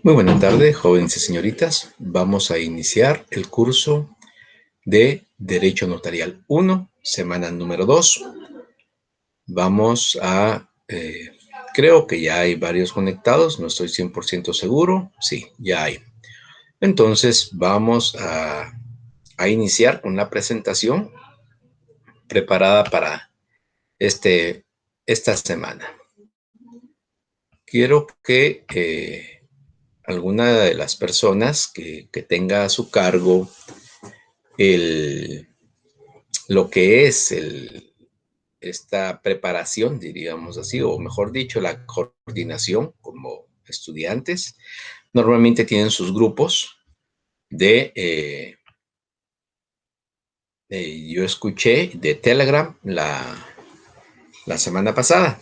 Muy buena tarde, jóvenes y señoritas. Vamos a iniciar el curso de Derecho Notarial 1, semana número 2. Vamos a, creo que ya hay varios conectados, no estoy 100% seguro. Sí, ya hay. Entonces vamos a iniciar con la presentación preparada para esta semana. Quiero que alguna de las personas que tenga a su cargo lo que es esta preparación, diríamos así, o mejor dicho, la coordinación como estudiantes, normalmente tienen sus grupos yo escuché de Telegram la semana pasada.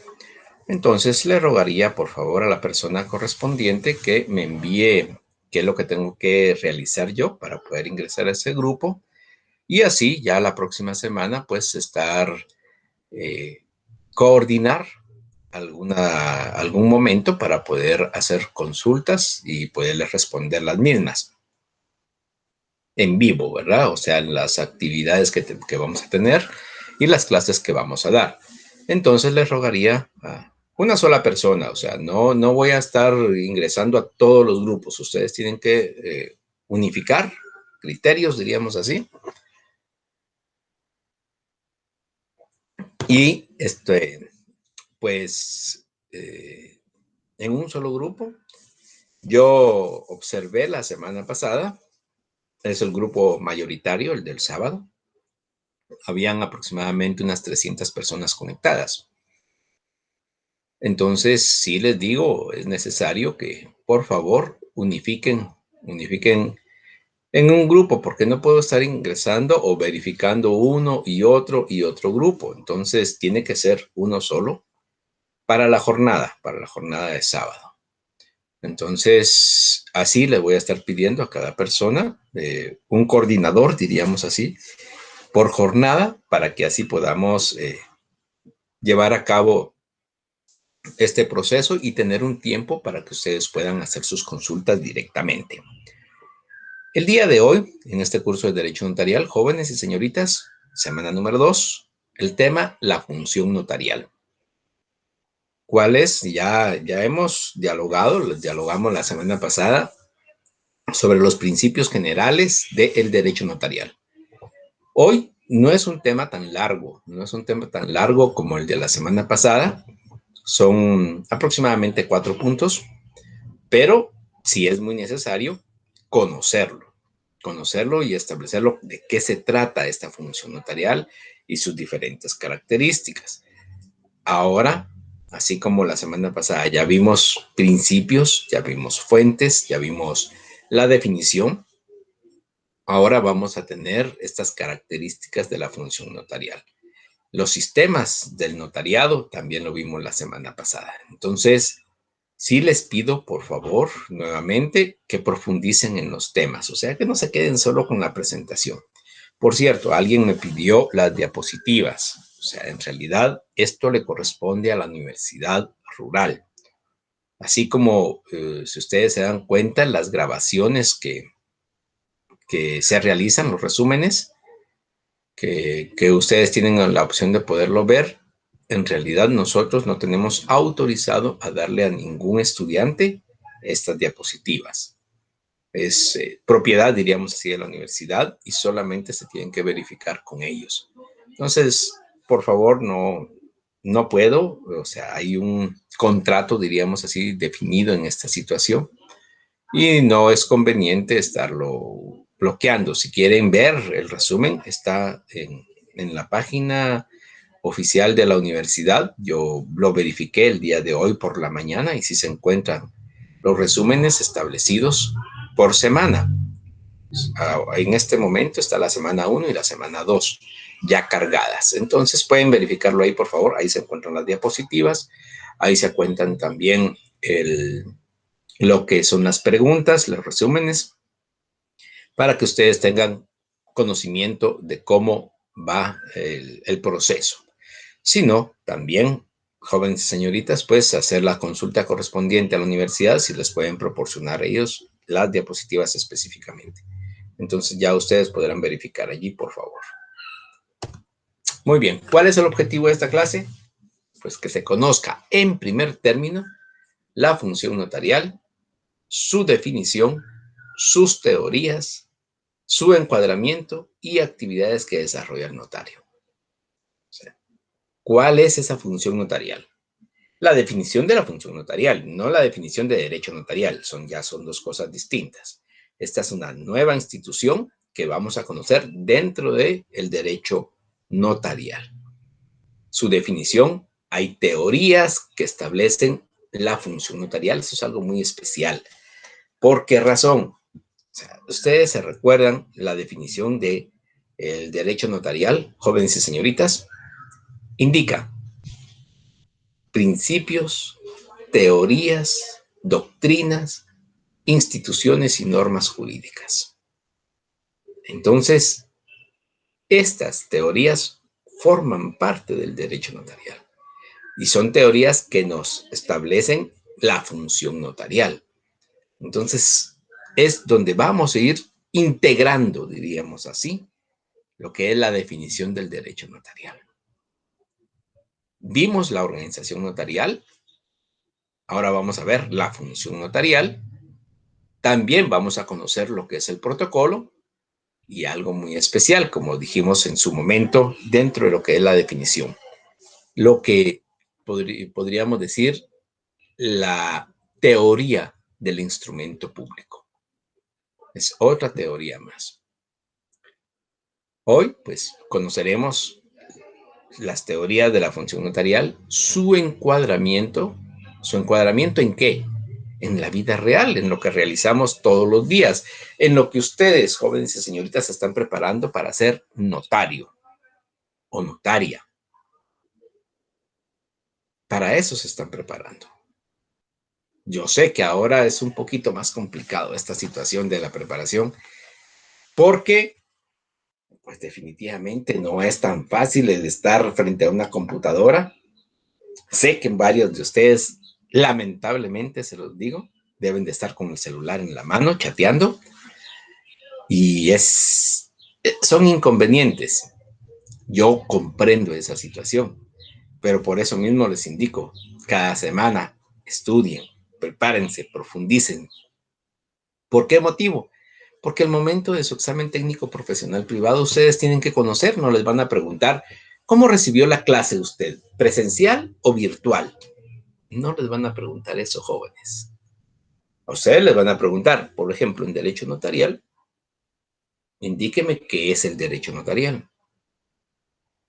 Entonces le rogaría por favor a la persona correspondiente que me envíe qué es lo que tengo que realizar yo para poder ingresar a ese grupo y así ya la próxima semana pues eh, coordinar algún momento para poder hacer consultas y poderles responder las mismas en vivo, ¿verdad? O sea, las actividades que vamos a tener y las clases que vamos a dar. Entonces les rogaría a una sola persona, o sea, no voy a estar ingresando a todos los grupos. Ustedes tienen que unificar criterios, diríamos así. Y pues, en un solo grupo. Yo observé la semana pasada, es el grupo mayoritario, el del sábado. Habían aproximadamente unas 300 personas conectadas. Entonces, sí les digo, es necesario que, por favor, unifiquen en un grupo, porque no puedo estar ingresando o verificando uno y otro grupo. Entonces, tiene que ser uno solo para la jornada de sábado. Entonces, así le voy a estar pidiendo a cada persona un coordinador, diríamos así, por jornada, para que así podamos llevar a cabo este proceso y tener un tiempo para que ustedes puedan hacer sus consultas directamente. El día de hoy, en este curso de Derecho Notarial, jóvenes y señoritas, semana número 2, el tema, la función notarial. ¿Cuáles? Ya hemos dialogamos la semana pasada sobre los principios generales del derecho notarial. Hoy no es un tema tan largo, como el de la semana pasada. Son aproximadamente 4 puntos, pero sí es muy necesario conocerlo y establecerlo de qué se trata esta función notarial y sus diferentes características. Ahora, así como la semana pasada ya vimos principios, ya vimos fuentes, ya vimos la definición, ahora vamos a tener estas características de la función notarial. Los sistemas del notariado también lo vimos la semana pasada. Entonces, sí les pido, por favor, nuevamente, que profundicen en los temas, o sea, que no se queden solo con la presentación. Por cierto, alguien me pidió las diapositivas. O sea, en realidad, esto le corresponde a la universidad rural. Así como, si ustedes se dan cuenta, las grabaciones que se realizan, los resúmenes, que ustedes tienen la opción de poderlo ver, en realidad nosotros no tenemos autorizado a darle a ningún estudiante estas diapositivas. Es propiedad, diríamos así, de la universidad y solamente se tienen que verificar con ellos. Entonces, por favor, no puedo, o sea, hay un contrato, diríamos así, definido en esta situación y no es conveniente estarlo bloqueando. Si quieren ver el resumen, está en la página oficial de la universidad. Yo lo verifiqué el día de hoy por la mañana y si se encuentran los resúmenes establecidos por semana. En este momento está la semana 1 y la semana 2 ya cargadas. Entonces pueden verificarlo ahí, por favor. Ahí se encuentran las diapositivas. Ahí se cuentan también lo que son las preguntas, los resúmenes, para que ustedes tengan conocimiento de cómo va el proceso. Si no, también jóvenes y señoritas, pues hacer la consulta correspondiente a la universidad si les pueden proporcionar ellos las diapositivas específicamente. Entonces ya ustedes podrán verificar allí, por favor. Muy bien, ¿cuál es el objetivo de esta clase? Pues que se conozca en primer término la función notarial, su definición, sus teorías, su encuadramiento y actividades que desarrolla el notario. O sea, ¿cuál es esa función notarial? La definición de la función notarial, no la definición de derecho notarial, ya son dos cosas distintas. Esta es una nueva institución que vamos a conocer dentro del derecho notarial. Su definición, hay teorías que establecen la función notarial, eso es algo muy especial. ¿Por qué razón? O sea, ustedes se recuerdan la definición de el derecho notarial, jóvenes y señoritas, indica principios, teorías, doctrinas, instituciones y normas jurídicas. Entonces, estas teorías forman parte del derecho notarial y son teorías que nos establecen la función notarial. Entonces, es donde vamos a ir integrando, diríamos así, lo que es la definición del derecho notarial. Vimos la organización notarial, ahora vamos a ver la función notarial. También vamos a conocer lo que es el protocolo y algo muy especial, como dijimos en su momento, dentro de lo que es la definición. Lo que podríamos decir la teoría del instrumento público. Es otra teoría más. Hoy, pues, conoceremos las teorías de la función notarial, su encuadramiento. ¿Su encuadramiento en qué? En la vida real, en lo que realizamos todos los días, en lo que ustedes, jóvenes y señoritas, se están preparando para ser notario o notaria. Para eso se están preparando. Yo sé que ahora es un poquito más complicado esta situación de la preparación, porque pues definitivamente no es tan fácil el estar frente a una computadora. Sé que varios de ustedes, lamentablemente se los digo, deben de estar con el celular en la mano, chateando, y son inconvenientes. Yo comprendo esa situación, pero por eso mismo les indico, cada semana estudien, prepárense, profundicen. ¿Por qué motivo? Porque al momento de su examen técnico profesional privado, ustedes tienen que conocer, no les van a preguntar cómo recibió la clase usted, presencial o virtual. No les van a preguntar eso, jóvenes. A ustedes les van a preguntar, por ejemplo, en derecho notarial, indíqueme qué es el derecho notarial.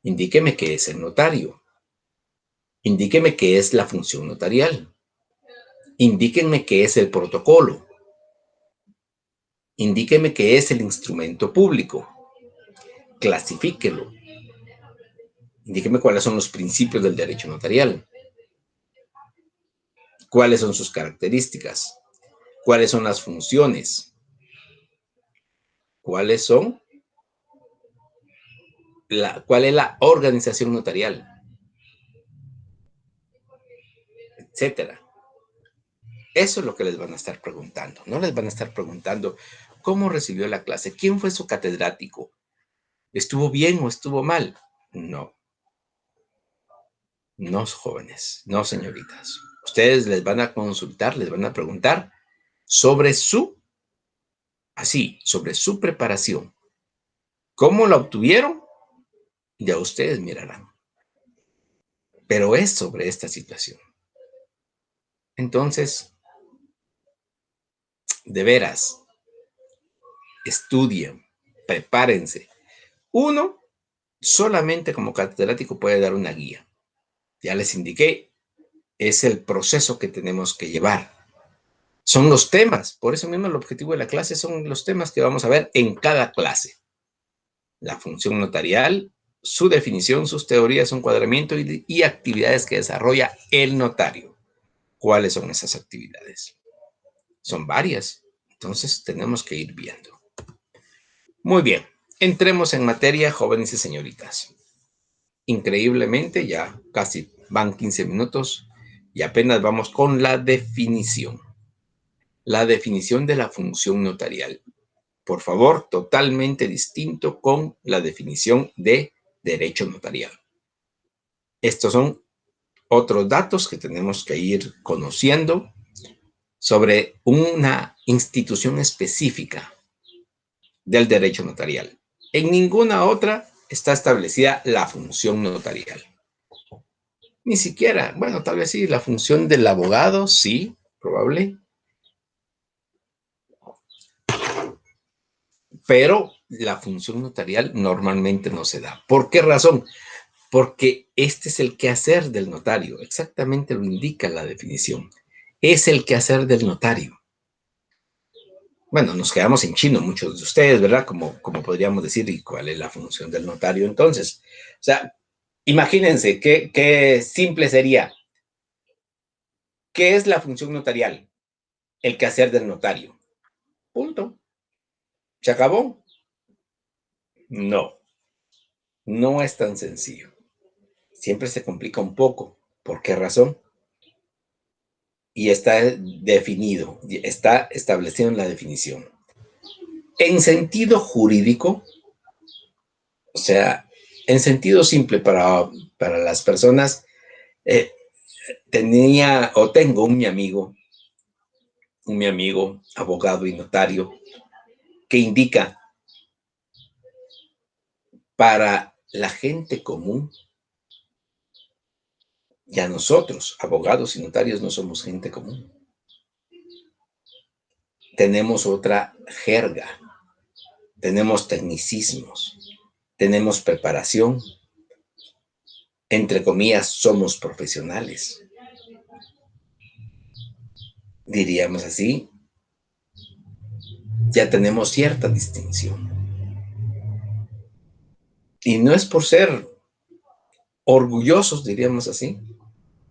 Indíqueme qué es el notario. Indíqueme qué es la función notarial. Indíquenme qué es el protocolo. Indíqueme qué es el instrumento público. Clasifíquelo. Indíqueme cuáles son los principios del derecho notarial. ¿Cuáles son sus características? ¿Cuáles son las funciones? ¿Cuál es la organización notarial? Etcétera. Eso es lo que les van a estar preguntando. No les van a estar preguntando cómo recibió la clase, quién fue su catedrático, ¿estuvo bien o estuvo mal? No. No, jóvenes, no, señoritas. Ustedes les van a consultar, les van a preguntar sobre sobre su preparación. ¿Cómo la obtuvieron? Ya ustedes mirarán. Pero es sobre esta situación. Entonces, de veras, estudien, prepárense. Uno solamente como catedrático puede dar una guía. Ya les indiqué, es el proceso que tenemos que llevar. Son los temas, por eso mismo el objetivo de la clase son los temas que vamos a ver en cada clase. La función notarial, su definición, sus teorías, su encuadramiento y actividades que desarrolla el notario. ¿Cuáles son esas actividades? Son varias, entonces tenemos que ir viendo. Muy bien, entremos en materia, jóvenes y señoritas. Increíblemente, ya casi van 15 minutos y apenas vamos con la definición. La definición de la función notarial. Por favor, totalmente distinto con la definición de derecho notarial. Estos son otros datos que tenemos que ir conociendo sobre una institución específica del derecho notarial. En ninguna otra está establecida la función notarial. Ni siquiera, bueno, tal vez sí, la función del abogado, sí, probable. Pero la función notarial normalmente no se da. ¿Por qué razón? Porque este es el quehacer del notario. Exactamente lo indica la definición. Es el quehacer del notario. Bueno, nos quedamos en chino muchos de ustedes, ¿verdad? Como podríamos decir, ¿y cuál es la función del notario entonces? O sea, imagínense qué simple sería. ¿Qué es la función notarial? El quehacer del notario. Punto. ¿Se acabó? No, no es tan sencillo. Siempre se complica un poco. ¿Por qué razón? Y está definido, está establecido en la definición. En sentido jurídico, o sea, en sentido simple para las personas, tenía o tengo un mi amigo, abogado y notario, que indica para la gente común, ya nosotros, abogados y notarios, no somos gente común. Tenemos otra jerga, tenemos tecnicismos, tenemos preparación, entre comillas, somos profesionales. Diríamos así, ya tenemos cierta distinción. Y no es por ser orgullosos, diríamos así,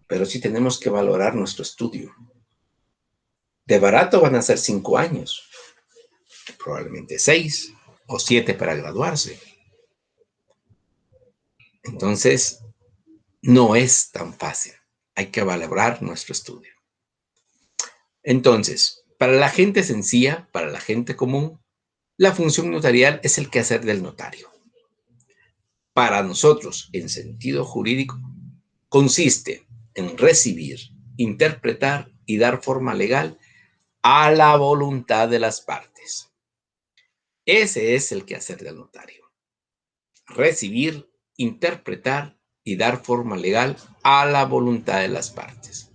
pero sí tenemos que valorar nuestro estudio. De barato van a ser 5 años, probablemente 6 o 7 para graduarse. Entonces, no es tan fácil. Hay que valorar nuestro estudio. Entonces, para la gente sencilla, para la gente común, la función notarial es el quehacer del notario. Para nosotros, en sentido jurídico, consiste en recibir, interpretar y dar forma legal a la voluntad de las partes. Ese es el quehacer del notario. Recibir, interpretar y dar forma legal a la voluntad de las partes.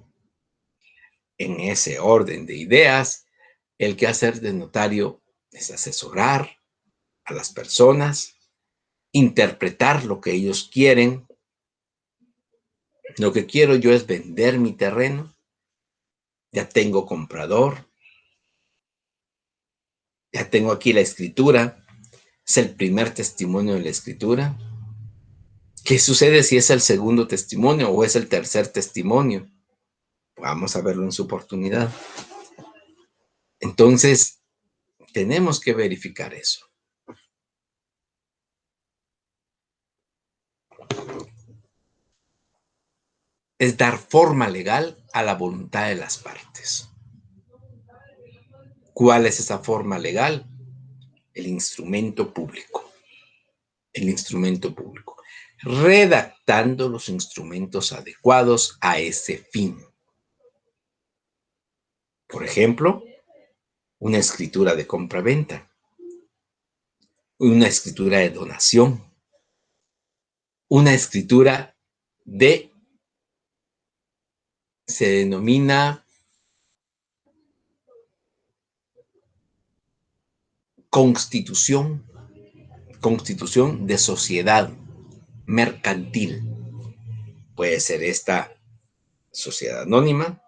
En ese orden de ideas, el quehacer del notario es asesorar a las personas, interpretar lo que ellos quieren. Lo que quiero yo es vender mi terreno. Ya tengo comprador. Ya tengo aquí la escritura. Es el primer testimonio de la escritura. ¿Qué sucede si es el segundo testimonio o es el tercer testimonio? Vamos a verlo en su oportunidad. Entonces, tenemos que verificar eso. Es dar forma legal a la voluntad de las partes. ¿Cuál es esa forma legal? El instrumento público. El instrumento público. Redactando los instrumentos adecuados a ese fin. Por ejemplo, una escritura de compra-venta, una escritura de donación, una escritura de, se denomina constitución de sociedad mercantil. Puede ser esta sociedad anónima,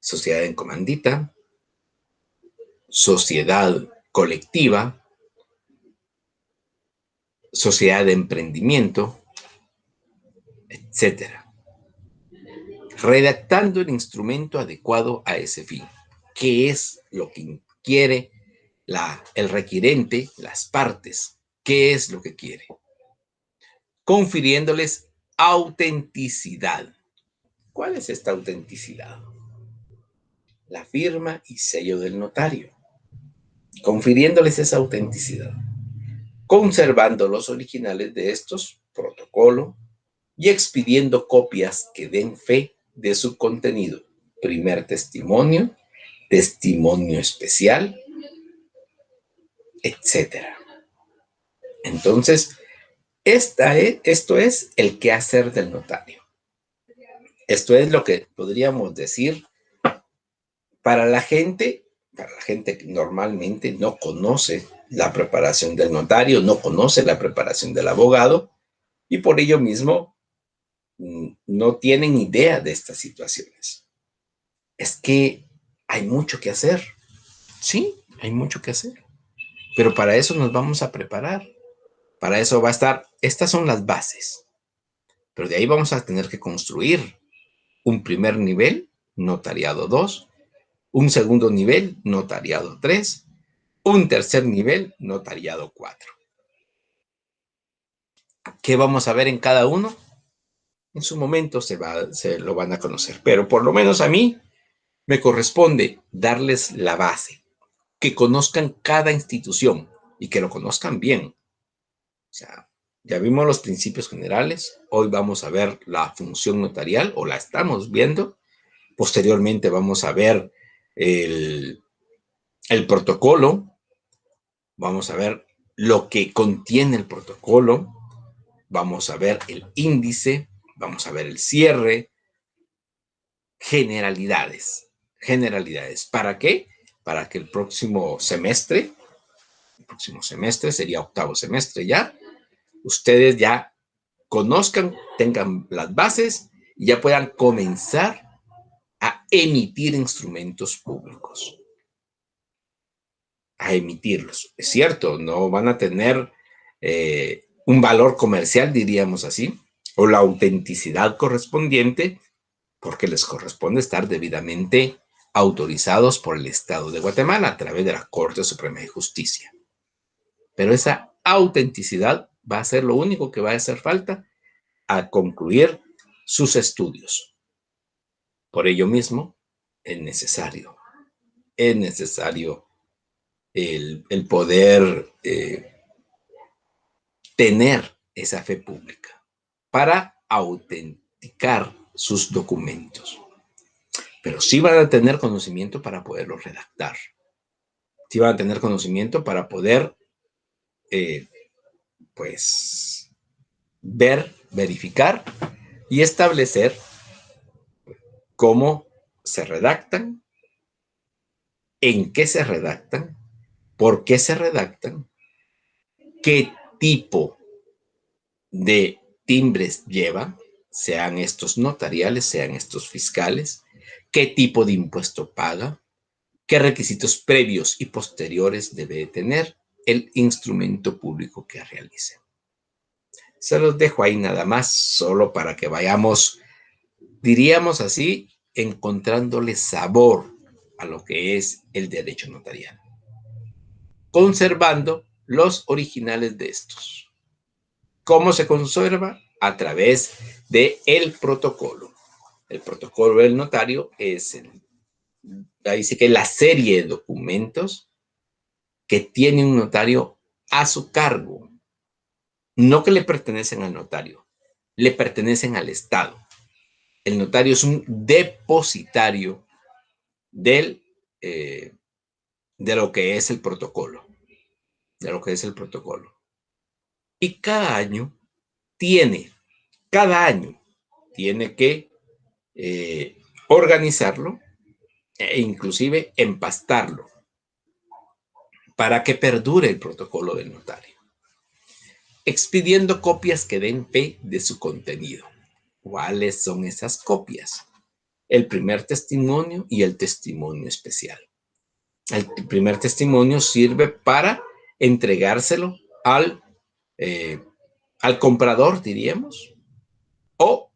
sociedad en comandita, sociedad colectiva, sociedad de emprendimiento, etc. Redactando el instrumento adecuado a ese fin. ¿Qué es lo que quiere el requirente, las partes? ¿Qué es lo que quiere? Confiriéndoles autenticidad. ¿Cuál es esta autenticidad? La firma y sello del notario, confiriéndoles esa autenticidad, conservando los originales de estos, protocolo, y expidiendo copias que den fe de su contenido. Primer testimonio, testimonio especial, etcétera. Entonces, esto es el quehacer del notario. Esto es lo que podríamos decir para la gente que normalmente no conoce la preparación del notario, no conoce la preparación del abogado y por ello mismo no tienen idea de estas situaciones. Es que hay mucho que hacer. Sí, hay mucho que hacer. Pero para eso nos vamos a preparar. Para eso va a estar, estas son las bases. Pero de ahí vamos a tener que construir un primer nivel, notariado 2, un segundo nivel, notariado 3, un tercer nivel, notariado 4. ¿Qué vamos a ver en cada uno? En su momento se lo van a conocer, pero por lo menos a mí me corresponde darles la base, que conozcan cada institución y que lo conozcan bien. O sea, ya vimos los principios generales, hoy vamos a ver la función notarial, o la estamos viendo. Posteriormente vamos a ver el protocolo, vamos a ver lo que contiene el protocolo, vamos a ver el índice, vamos a ver el cierre, generalidades. ¿Para qué? Para que el próximo semestre sería octavo semestre ya, ustedes ya conozcan, tengan las bases y ya puedan comenzar a emitir instrumentos públicos. A emitirlos. Es cierto, no van a tener un valor comercial, diríamos así, o la autenticidad correspondiente, porque les corresponde estar debidamente autorizados por el Estado de Guatemala a través de la Corte Suprema de Justicia. Pero esa autenticidad va a ser lo único que va a hacer falta a concluir sus estudios. Por ello mismo, es necesario el poder tener esa fe pública para autenticar sus documentos. Pero sí van a tener conocimiento para poderlos redactar. Sí van a tener conocimiento para poder, pues, ver, verificar y establecer cómo se redactan, en qué se redactan, por qué se redactan, qué tipo de timbres llevan, sean estos notariales, sean estos fiscales, qué tipo de impuesto paga, qué requisitos previos y posteriores debe tener el instrumento público que realice. Se los dejo ahí nada más, solo para que vayamos, diríamos así, encontrándole sabor a lo que es el derecho notarial, conservando los originales de estos. ¿Cómo se conserva? A través del protocolo. El protocolo del notario es ahí sí que la serie de documentos que tiene un notario a su cargo, no que le pertenecen al notario, le pertenecen al Estado. El notario es un depositario de lo que es el protocolo, Y cada año tiene que organizarlo e inclusive empastarlo para que perdure el protocolo del notario, expidiendo copias que den fe de su contenido. ¿Cuáles son esas copias? El primer testimonio y el testimonio especial. El primer testimonio sirve para entregárselo al comprador, diríamos, o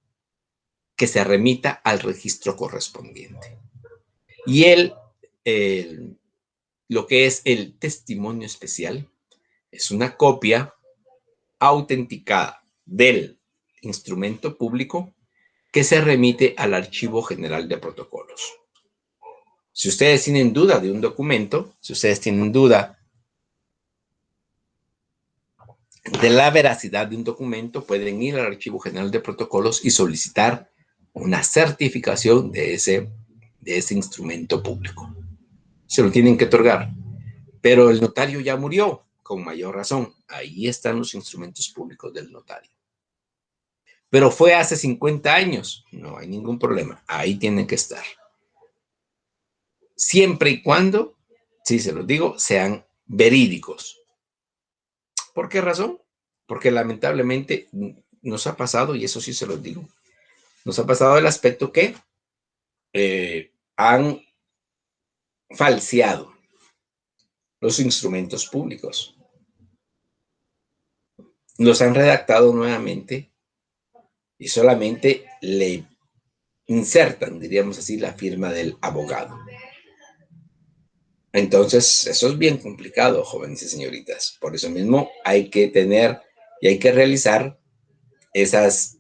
que se remita al registro correspondiente. Y lo que es el testimonio especial es una copia autenticada del instrumento público que se remite al Archivo General de Protocolos. Si ustedes tienen duda de un documento, si ustedes tienen duda de la veracidad de un documento, pueden ir al Archivo General de Protocolos y solicitar una certificación de ese instrumento público. Se lo tienen que otorgar. Pero el notario ya murió, con mayor razón. Ahí están los instrumentos públicos del notario. Pero fue hace 50 años. No hay ningún problema. Ahí tienen que estar. Siempre y cuando, sí se los digo, sean verídicos. ¿Por qué razón? Porque lamentablemente nos ha pasado, y eso sí se los digo, nos ha pasado el aspecto que han falseado los instrumentos públicos. Los han redactado nuevamente y solamente le insertan, diríamos así, la firma del abogado. Entonces, eso es bien complicado, jóvenes y señoritas. Por eso mismo hay que tener y hay que realizar esas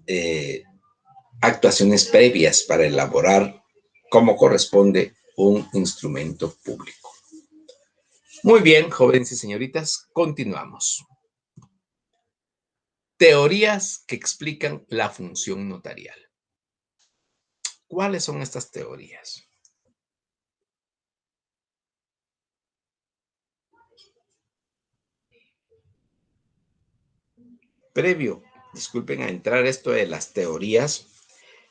actuaciones previas para elaborar como corresponde un instrumento público. Muy bien, jóvenes y señoritas, continuamos. Teorías que explican la función notarial. ¿Cuáles son estas teorías? Previo, disculpen, a entrar esto de las teorías,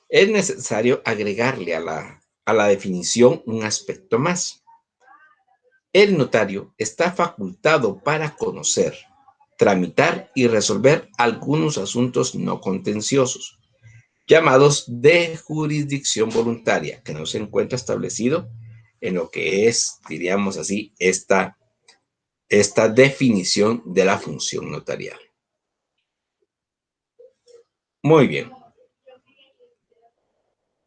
es necesario agregarle a la definición un aspecto más. El notario está facultado para conocer, tramitar y resolver algunos asuntos no contenciosos, llamados de jurisdicción voluntaria, que no se encuentra establecido en lo que es, diríamos así, esta definición de la función notarial. Muy bien.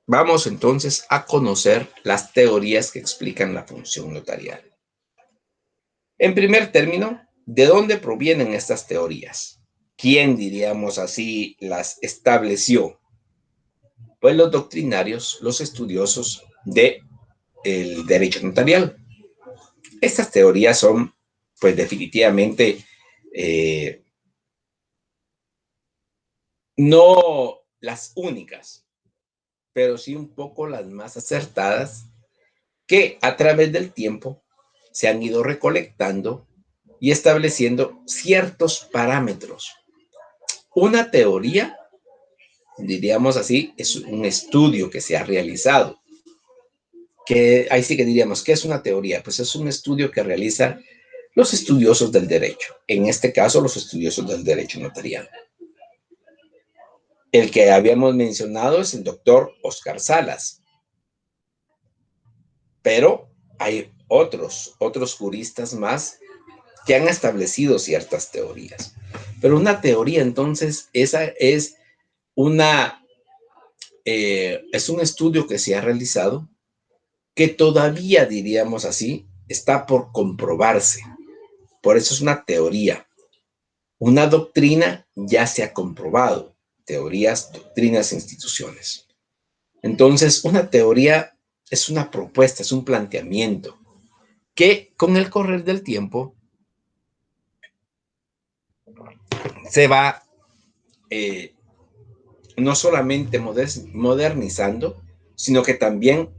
Vamos entonces a conocer las teorías que explican la función notarial. En primer término, ¿de dónde provienen estas teorías? ¿Quién, diríamos así, las estableció? Pues los doctrinarios, los estudiosos del derecho notarial. Estas teorías son, pues definitivamente, no las únicas, pero sí un poco las más acertadas que a través del tiempo se han ido recolectando y estableciendo ciertos parámetros. Una teoría, diríamos así, es un estudio que se ha realizado. Que ahí sí que diríamos, ¿qué es una teoría? Pues es un estudio que realizan los estudiosos del derecho, en este caso los estudiosos del derecho notarial. El que habíamos mencionado es el doctor Oscar Salas, pero hay otros juristas más que han establecido ciertas teorías. Pero una teoría, entonces, esa es es un estudio que se ha realizado que todavía, diríamos así, está por comprobarse. Por eso es una teoría. Una doctrina ya se ha comprobado. Teorías, doctrinas, instituciones. Entonces, una teoría es una propuesta, es un planteamiento que con el correr del tiempo se va no solamente modernizando, sino que también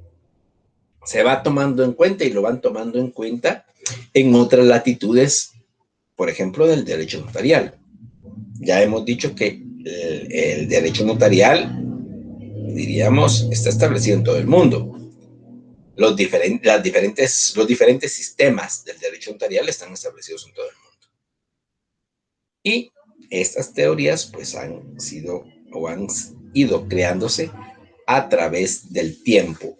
se va tomando en cuenta y lo van tomando en cuenta en otras latitudes, por ejemplo, del derecho notarial. Ya hemos dicho que el derecho notarial, diríamos, está establecido en todo el mundo. Los diferentes sistemas del derecho notarial están establecidos en todo el mundo. Y estas teorías pues han sido o han ido creándose a través del tiempo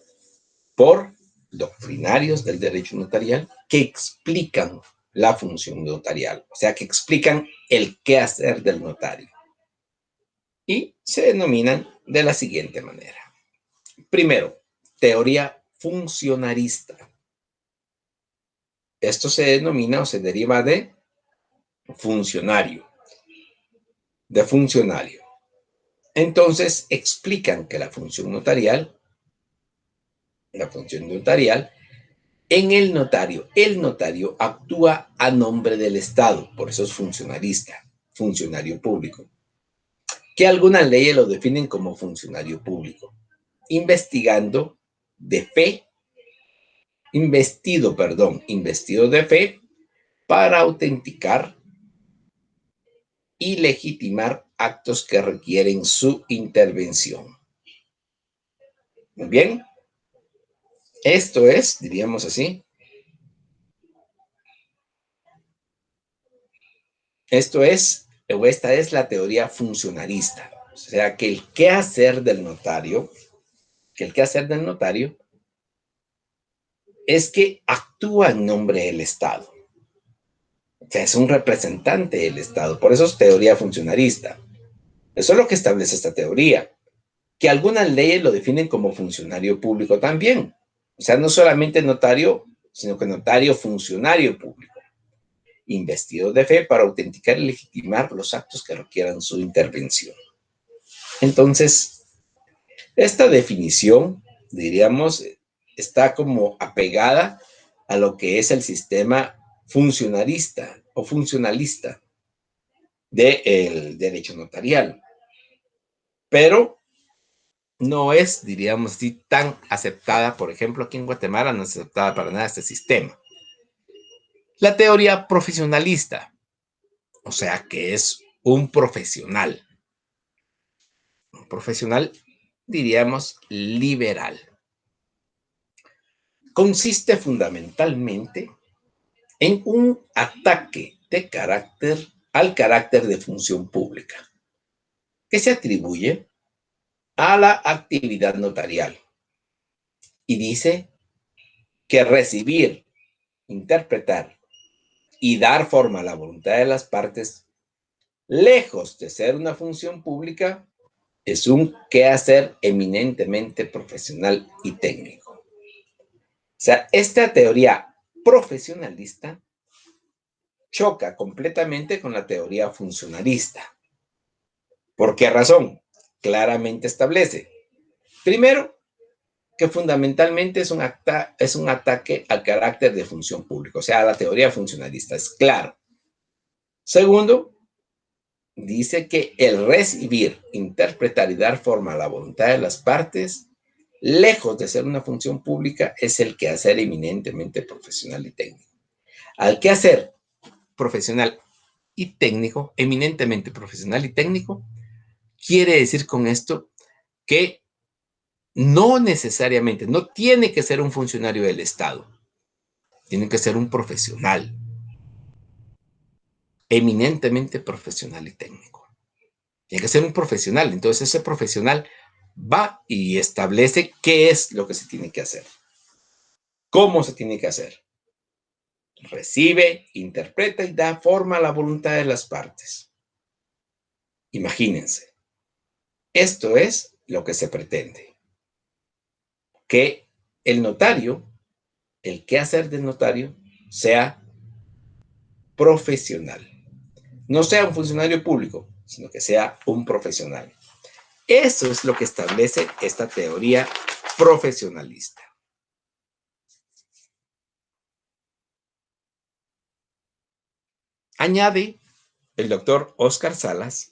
por doctrinarios del derecho notarial que explican la función notarial, o sea, que explican el qué hacer del notario. Y se denominan de la siguiente manera. Primero, teoría funcionarista. Esto se denomina o se deriva de funcionario. Entonces explican que la función notarial, en el notario actúa a nombre del Estado, por eso es funcionarista, funcionario público, que algunas leyes lo definen como funcionario público, investigando de fe, investido de fe para autenticar y legitimar actos que requieren su intervención. Muy bien, esto es, diríamos así, esta es la teoría funcionalista. O sea, que el quehacer del notario, es que actúa en nombre del Estado. O sea, es un representante del Estado. Por eso es teoría funcionalista. Eso es lo que establece esta teoría. Que algunas leyes lo definen como funcionario público también. O sea, no solamente notario, sino que notario funcionario público, investido de fe para autenticar y legitimar los actos que requieran su intervención. Entonces, esta definición, diríamos, está como apegada a lo que es el sistema funcionalista o funcionalista del derecho notarial. Pero no es, diríamos así, tan aceptada, por ejemplo, aquí en Guatemala no es aceptada para nada este sistema. La teoría profesionalista, o sea, que es un profesional, diríamos, liberal. Consiste fundamentalmente en un ataque al carácter de función pública que se atribuye a la actividad notarial y dice que recibir, interpretar y dar forma a la voluntad de las partes, lejos de ser una función pública, es un quehacer eminentemente profesional y técnico. O sea, esta teoría profesionalista choca completamente con la teoría funcionalista. ¿Por qué razón? Claramente establece. Primero, que fundamentalmente es un ataque al carácter de función pública, o sea, la teoría funcionalista es claro. Segundo, dice que el recibir, interpretar y dar forma a la voluntad de las partes, lejos de ser una función pública, es el quehacer eminentemente profesional y técnico. Al quehacer profesional y técnico, eminentemente profesional y técnico, quiere decir con esto que no necesariamente, no tiene que ser un funcionario del Estado, tiene que ser un profesional, eminentemente profesional y técnico. Tiene que ser un profesional, entonces ese profesional va y establece qué es lo que se tiene que hacer, cómo se tiene que hacer. Recibe, interpreta y da forma a la voluntad de las partes. Imagínense, esto es lo que se pretende. Que el notario, el quehacer del notario, sea profesional. No sea un funcionario público, sino que sea un profesional. Eso es lo que establece esta teoría profesionalista. Añade el doctor Óscar Salas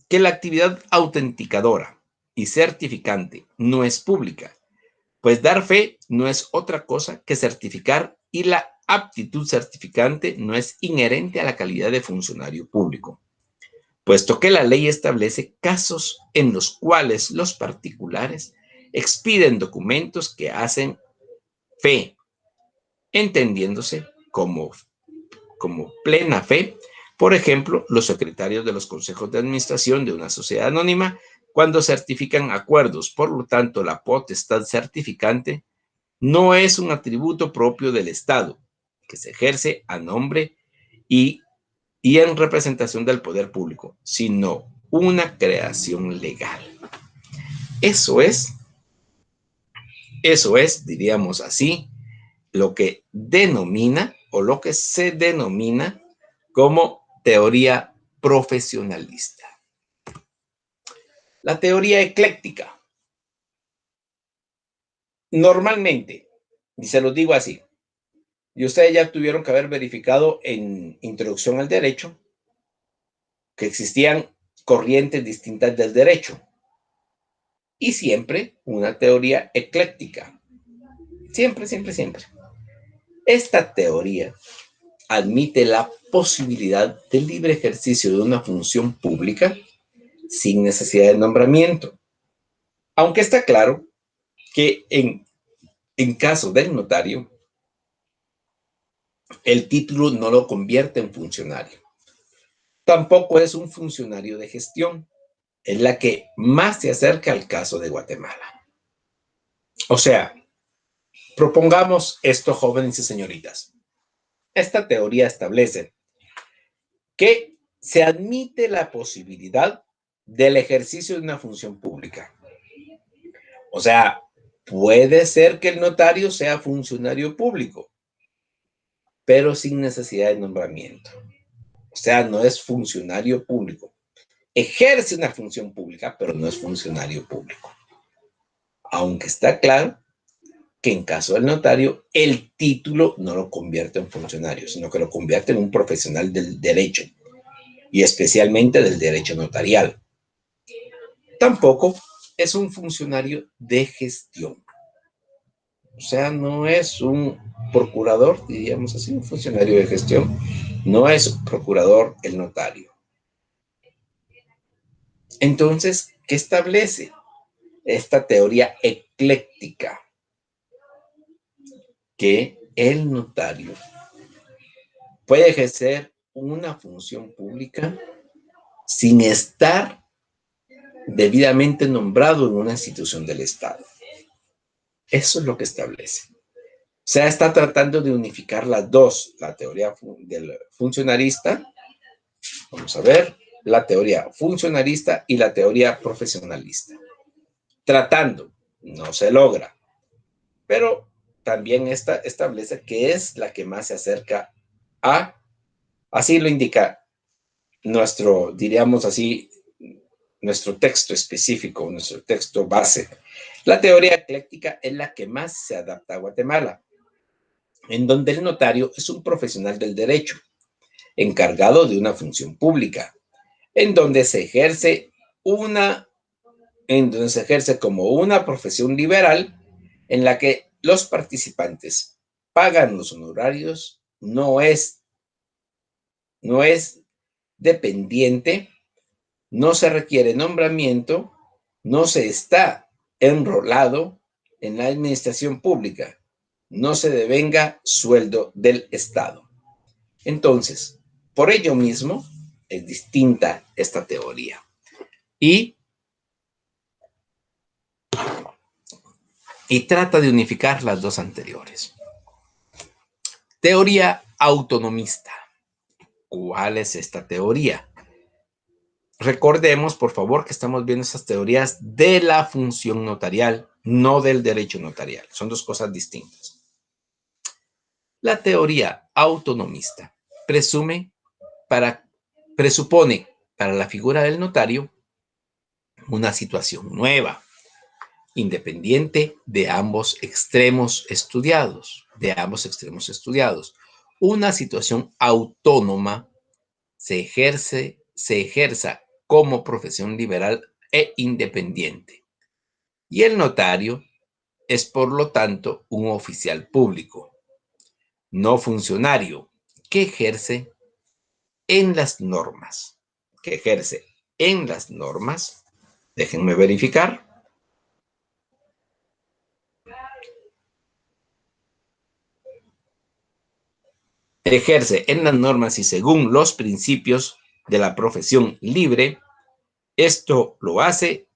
que la actividad autenticadora y certificante no es pública, pues dar fe no es otra cosa que certificar y la aptitud certificante no es inherente a la calidad de funcionario público, puesto que la ley establece casos en los cuales los particulares expiden documentos que hacen fe, entendiéndose como plena fe. Por ejemplo, los secretarios de los consejos de administración de una sociedad anónima cuando certifican acuerdos. Por lo tanto, la potestad certificante no es un atributo propio del Estado, que se ejerce a nombre y en representación del poder público, sino una creación legal. Eso es, diríamos así, lo que denomina o lo que se denomina como teoría profesionalista. La teoría ecléctica. Normalmente, y se los digo así, y ustedes ya tuvieron que haber verificado en Introducción al Derecho que existían corrientes distintas del derecho y siempre una teoría ecléctica. Siempre, siempre, siempre. Esta teoría admite la posibilidad del libre ejercicio de una función pública sin necesidad de nombramiento. Aunque está claro que en caso del notario, el título no lo convierte en funcionario. Tampoco es un funcionario de gestión. Es la que más se acerca al caso de Guatemala. O sea, propongamos esto, jóvenes y señoritas. Esta teoría establece que se admite la posibilidad del ejercicio de una función pública. O sea, puede ser que el notario sea funcionario público, pero sin necesidad de nombramiento. O sea, no es funcionario público. Ejerce una función pública, pero no es funcionario público. Aunque está claro que en caso del notario, el título no lo convierte en funcionario, sino que lo convierte en un profesional del derecho, y especialmente del derecho notarial. Tampoco es un funcionario de gestión. O sea, no es un procurador, diríamos así, un funcionario de gestión. No es un procurador el notario. Entonces, ¿qué establece esta teoría ecléctica? Que el notario puede ejercer una función pública sin estar debidamente nombrado en una institución del Estado. Eso es lo que establece. O sea, está tratando de unificar las dos, la teoría del funcionarista, vamos a ver, la teoría funcionarista y la teoría profesionalista. Tratando, no se logra, pero también esta establece que es la que más se acerca a, así lo indica nuestro, diríamos así, nuestro texto específico, nuestro texto base. La teoría ecléctica es la que más se adapta a Guatemala, en donde el notario es un profesional del derecho, encargado de una función pública, en donde se ejerce como una profesión liberal en la que los participantes pagan los honorarios, no es dependiente, no se requiere nombramiento, no se está enrolado en la administración pública, no se devenga sueldo del Estado. Entonces, por ello mismo, es distinta esta teoría. Y trata de unificar las dos anteriores. Teoría autonomista. ¿Cuál es esta teoría? Recordemos, por favor, que estamos viendo estas teorías de la función notarial, no del derecho notarial. Son dos cosas distintas. La teoría autonomista presupone para la figura del notario una situación nueva, independiente de ambos extremos estudiados, Una situación autónoma se ejerza como profesión liberal e independiente. Y el notario es, por lo tanto, un oficial público, no funcionario, que ejerce en las normas. Déjenme verificar. Ejerce en las normas y según los principios de la profesión libre. Esto lo hace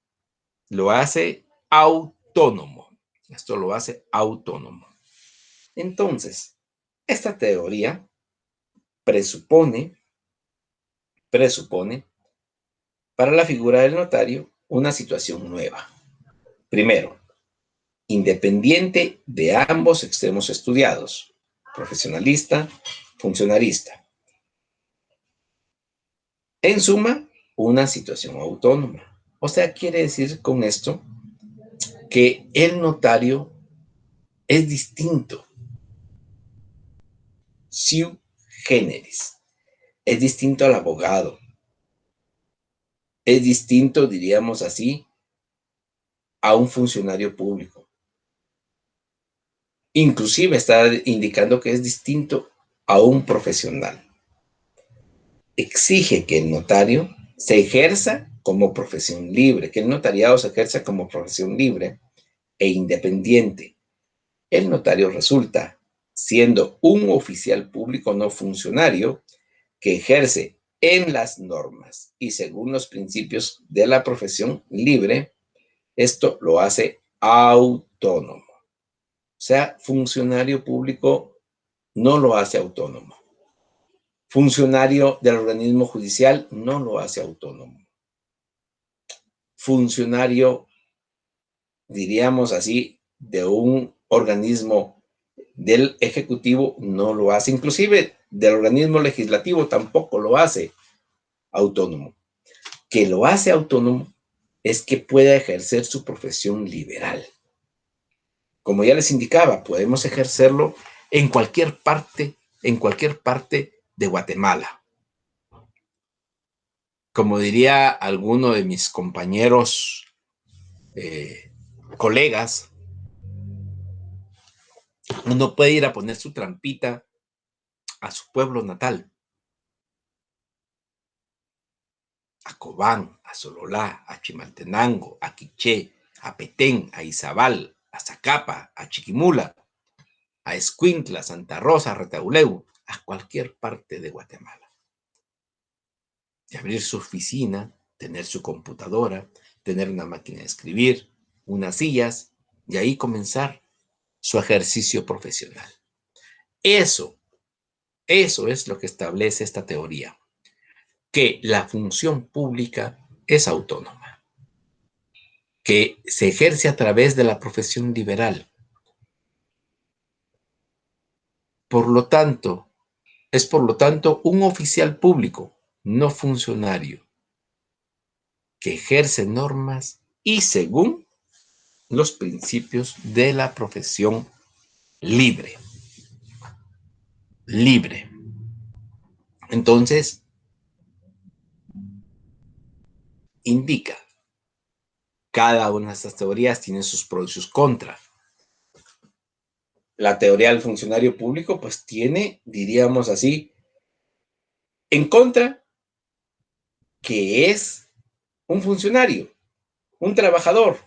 autónomo. Entonces, esta teoría presupone para la figura del notario una situación nueva. Primero, independiente de ambos extremos estudiados, profesionalista, funcionarista. En suma, una situación autónoma. O sea, quiere decir con esto que el notario es distinto, sui generis, es distinto al abogado, es distinto, diríamos así, a un funcionario público. Inclusive está indicando que es distinto a un profesional. Exige que el notario se ejerza como profesión libre, que el notariado se ejerza como profesión libre e independiente. El notario resulta siendo un oficial público no funcionario que ejerce en las normas y según los principios de la profesión libre. Esto lo hace autónomo. O sea, funcionario público no lo hace autónomo. Funcionario del organismo judicial no lo hace autónomo. Funcionario, diríamos así, de un organismo del Ejecutivo no lo hace. Inclusive del organismo legislativo tampoco lo hace autónomo. Que lo hace autónomo es que pueda ejercer su profesión liberal. Como ya les indicaba, podemos ejercerlo en cualquier parte de Guatemala. Como diría alguno de mis compañeros, colegas, uno puede ir a poner su trampita a su pueblo natal, a Cobán, a Sololá, a Chimaltenango, a Quiché, a Petén, a Izabal, a Zacapa, a Chiquimula, a Escuintla, Santa Rosa, a Retauleu, a cualquier parte de Guatemala. Y abrir su oficina, tener su computadora, tener una máquina de escribir, unas sillas, y ahí comenzar su ejercicio profesional. Eso es lo que establece esta teoría, que la función pública es autónoma, que se ejerce a través de la profesión liberal. Por lo tanto, un oficial público, no funcionario, que ejerce normas y según los principios de la profesión libre. Libre. Entonces, indica, cada una de estas teorías tiene sus pros y sus contras. La teoría del funcionario público, pues tiene, diríamos así, en contra, que es un funcionario, un trabajador,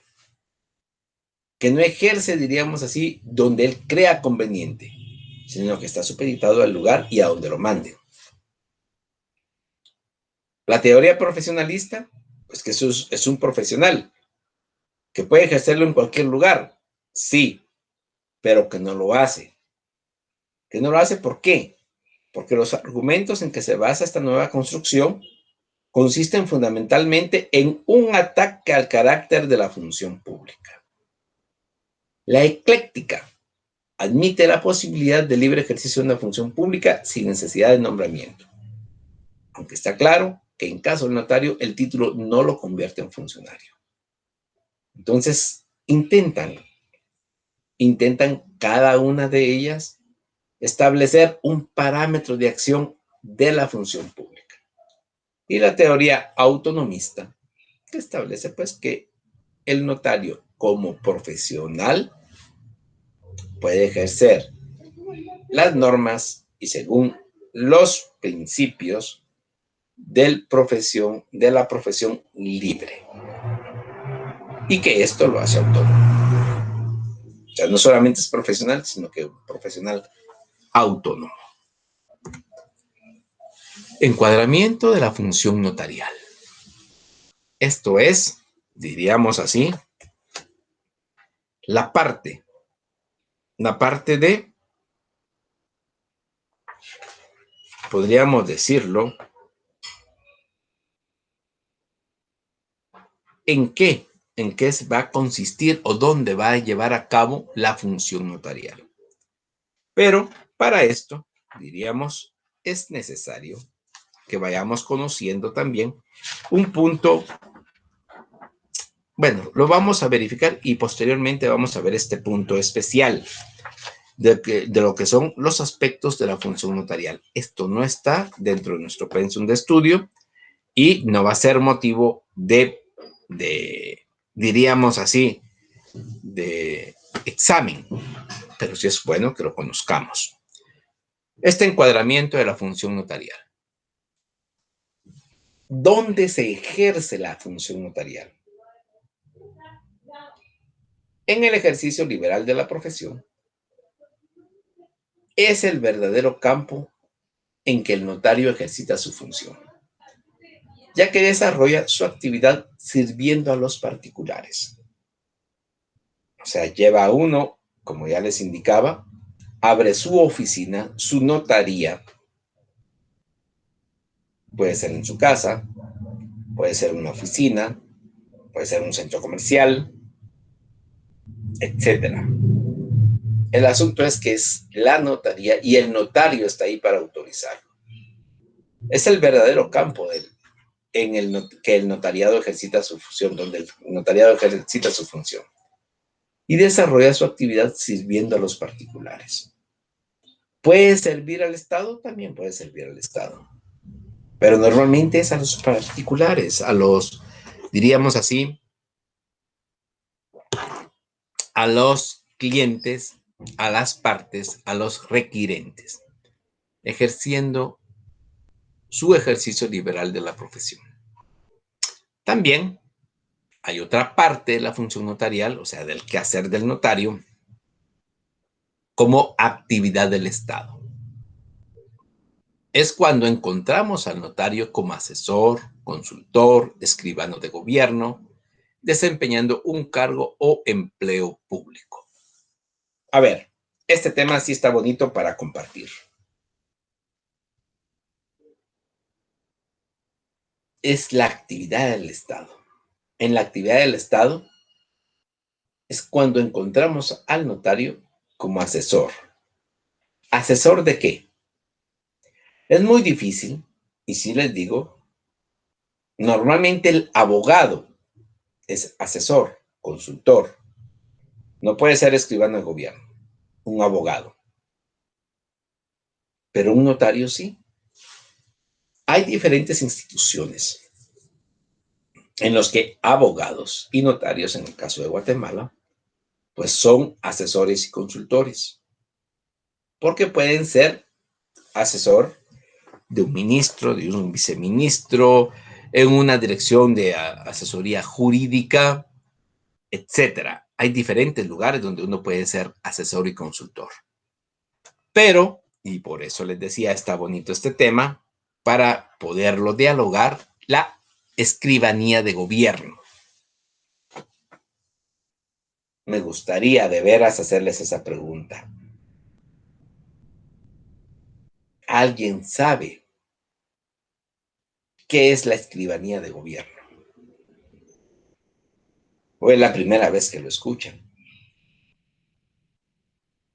que no ejerce, diríamos así, donde él crea conveniente, sino que está supeditado al lugar y a donde lo manden. La teoría profesionalista, pues que eso es un profesional, que puede ejercerlo en cualquier lugar, sí, pero que no lo hace. Que no lo hace, ¿por qué? Porque los argumentos en que se basa esta nueva construcción consisten fundamentalmente en un ataque al carácter de la función pública. La ecléctica admite la posibilidad de libre ejercicio de una función pública sin necesidad de nombramiento, aunque está claro que en caso del notario el título no lo convierte en funcionario. Entonces, intentan cada una de ellas establecer un parámetro de acción de la función pública. Y la teoría autonomista establece pues que el notario como profesional puede ejercer las normas y según los principios de la profesión libre. Y que esto lo hace autónomo. O sea, no solamente es profesional, sino que un profesional autónomo. Encuadramiento de la función notarial. Esto es, diríamos así, la parte de, podríamos decirlo, en qué va a consistir o dónde va a llevar a cabo la función notarial. Pero para esto, diríamos, es necesario que vayamos conociendo también un punto Bueno, lo vamos a verificar y posteriormente vamos a ver este punto especial de lo que son los aspectos de la función notarial. Esto no está dentro de nuestro pensum de estudio y no va a ser motivo diríamos así, de examen, pero sí es bueno que lo conozcamos. Este encuadramiento de la función notarial. ¿Dónde se ejerce la función notarial? En el ejercicio liberal de la profesión. Es el verdadero campo en que el notario ejercita su función, ya que desarrolla su actividad sirviendo a los particulares. O sea, lleva a uno, como ya les indicaba, abre su oficina, su notaría, puede ser en su casa, puede ser una oficina, puede ser un centro comercial, etcétera. El asunto es que es la notaría y el notario está ahí para autorizarlo. Es el verdadero campo que el notariado ejercita su función, donde el notariado ejercita su función y desarrolla su actividad sirviendo a los particulares. ¿Puede servir al Estado? También puede servir al Estado. Pero normalmente es a los particulares, a los, diríamos así, a los clientes, a las partes, a los requirentes, ejerciendo su ejercicio liberal de la profesión. También hay otra parte de la función notarial, o sea, del quehacer del notario, como actividad del Estado. Es cuando encontramos al notario como asesor, consultor, escribano de gobierno, desempeñando un cargo o empleo público. A ver, este tema sí está bonito para compartir. Es la actividad del Estado. En la actividad del Estado es cuando encontramos al notario como asesor. ¿Asesor de qué? Es muy difícil, y sí les digo, normalmente el abogado es asesor, consultor. No puede ser escribano de gobierno, un abogado. Pero un notario sí. Hay diferentes instituciones en los que abogados y notarios, en el caso de Guatemala, pues son asesores y consultores. Porque pueden ser asesor de un ministro, de un viceministro, en una dirección de asesoría jurídica, etcétera. Hay diferentes lugares donde uno puede ser asesor y consultor. Pero, y por eso les decía, está bonito este tema, para poderlo dialogar, la escribanía de gobierno. Me gustaría de veras hacerles esa pregunta. ¿Alguien sabe qué es la escribanía de gobierno? ¿O es la primera vez que lo escuchan?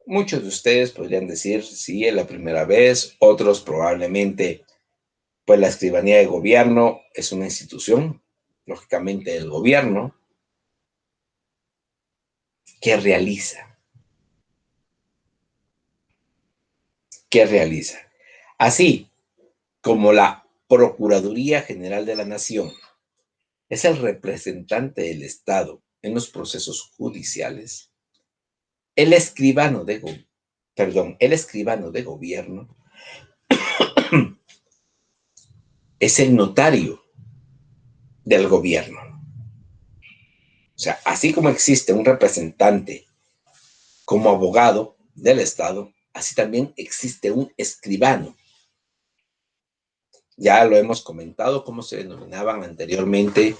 Muchos de ustedes podrían decir, sí, es la primera vez. Otros probablemente, pues la escribanía de gobierno es una institución, lógicamente del gobierno, que realiza. ¿Qué realiza? Así como la Procuraduría General de la Nación es el representante del Estado en los procesos judiciales, el escribano el escribano de gobierno es el notario del gobierno. O sea, así como existe un representante como abogado del Estado, así también existe un escribano. Ya lo hemos comentado cómo se denominaban anteriormente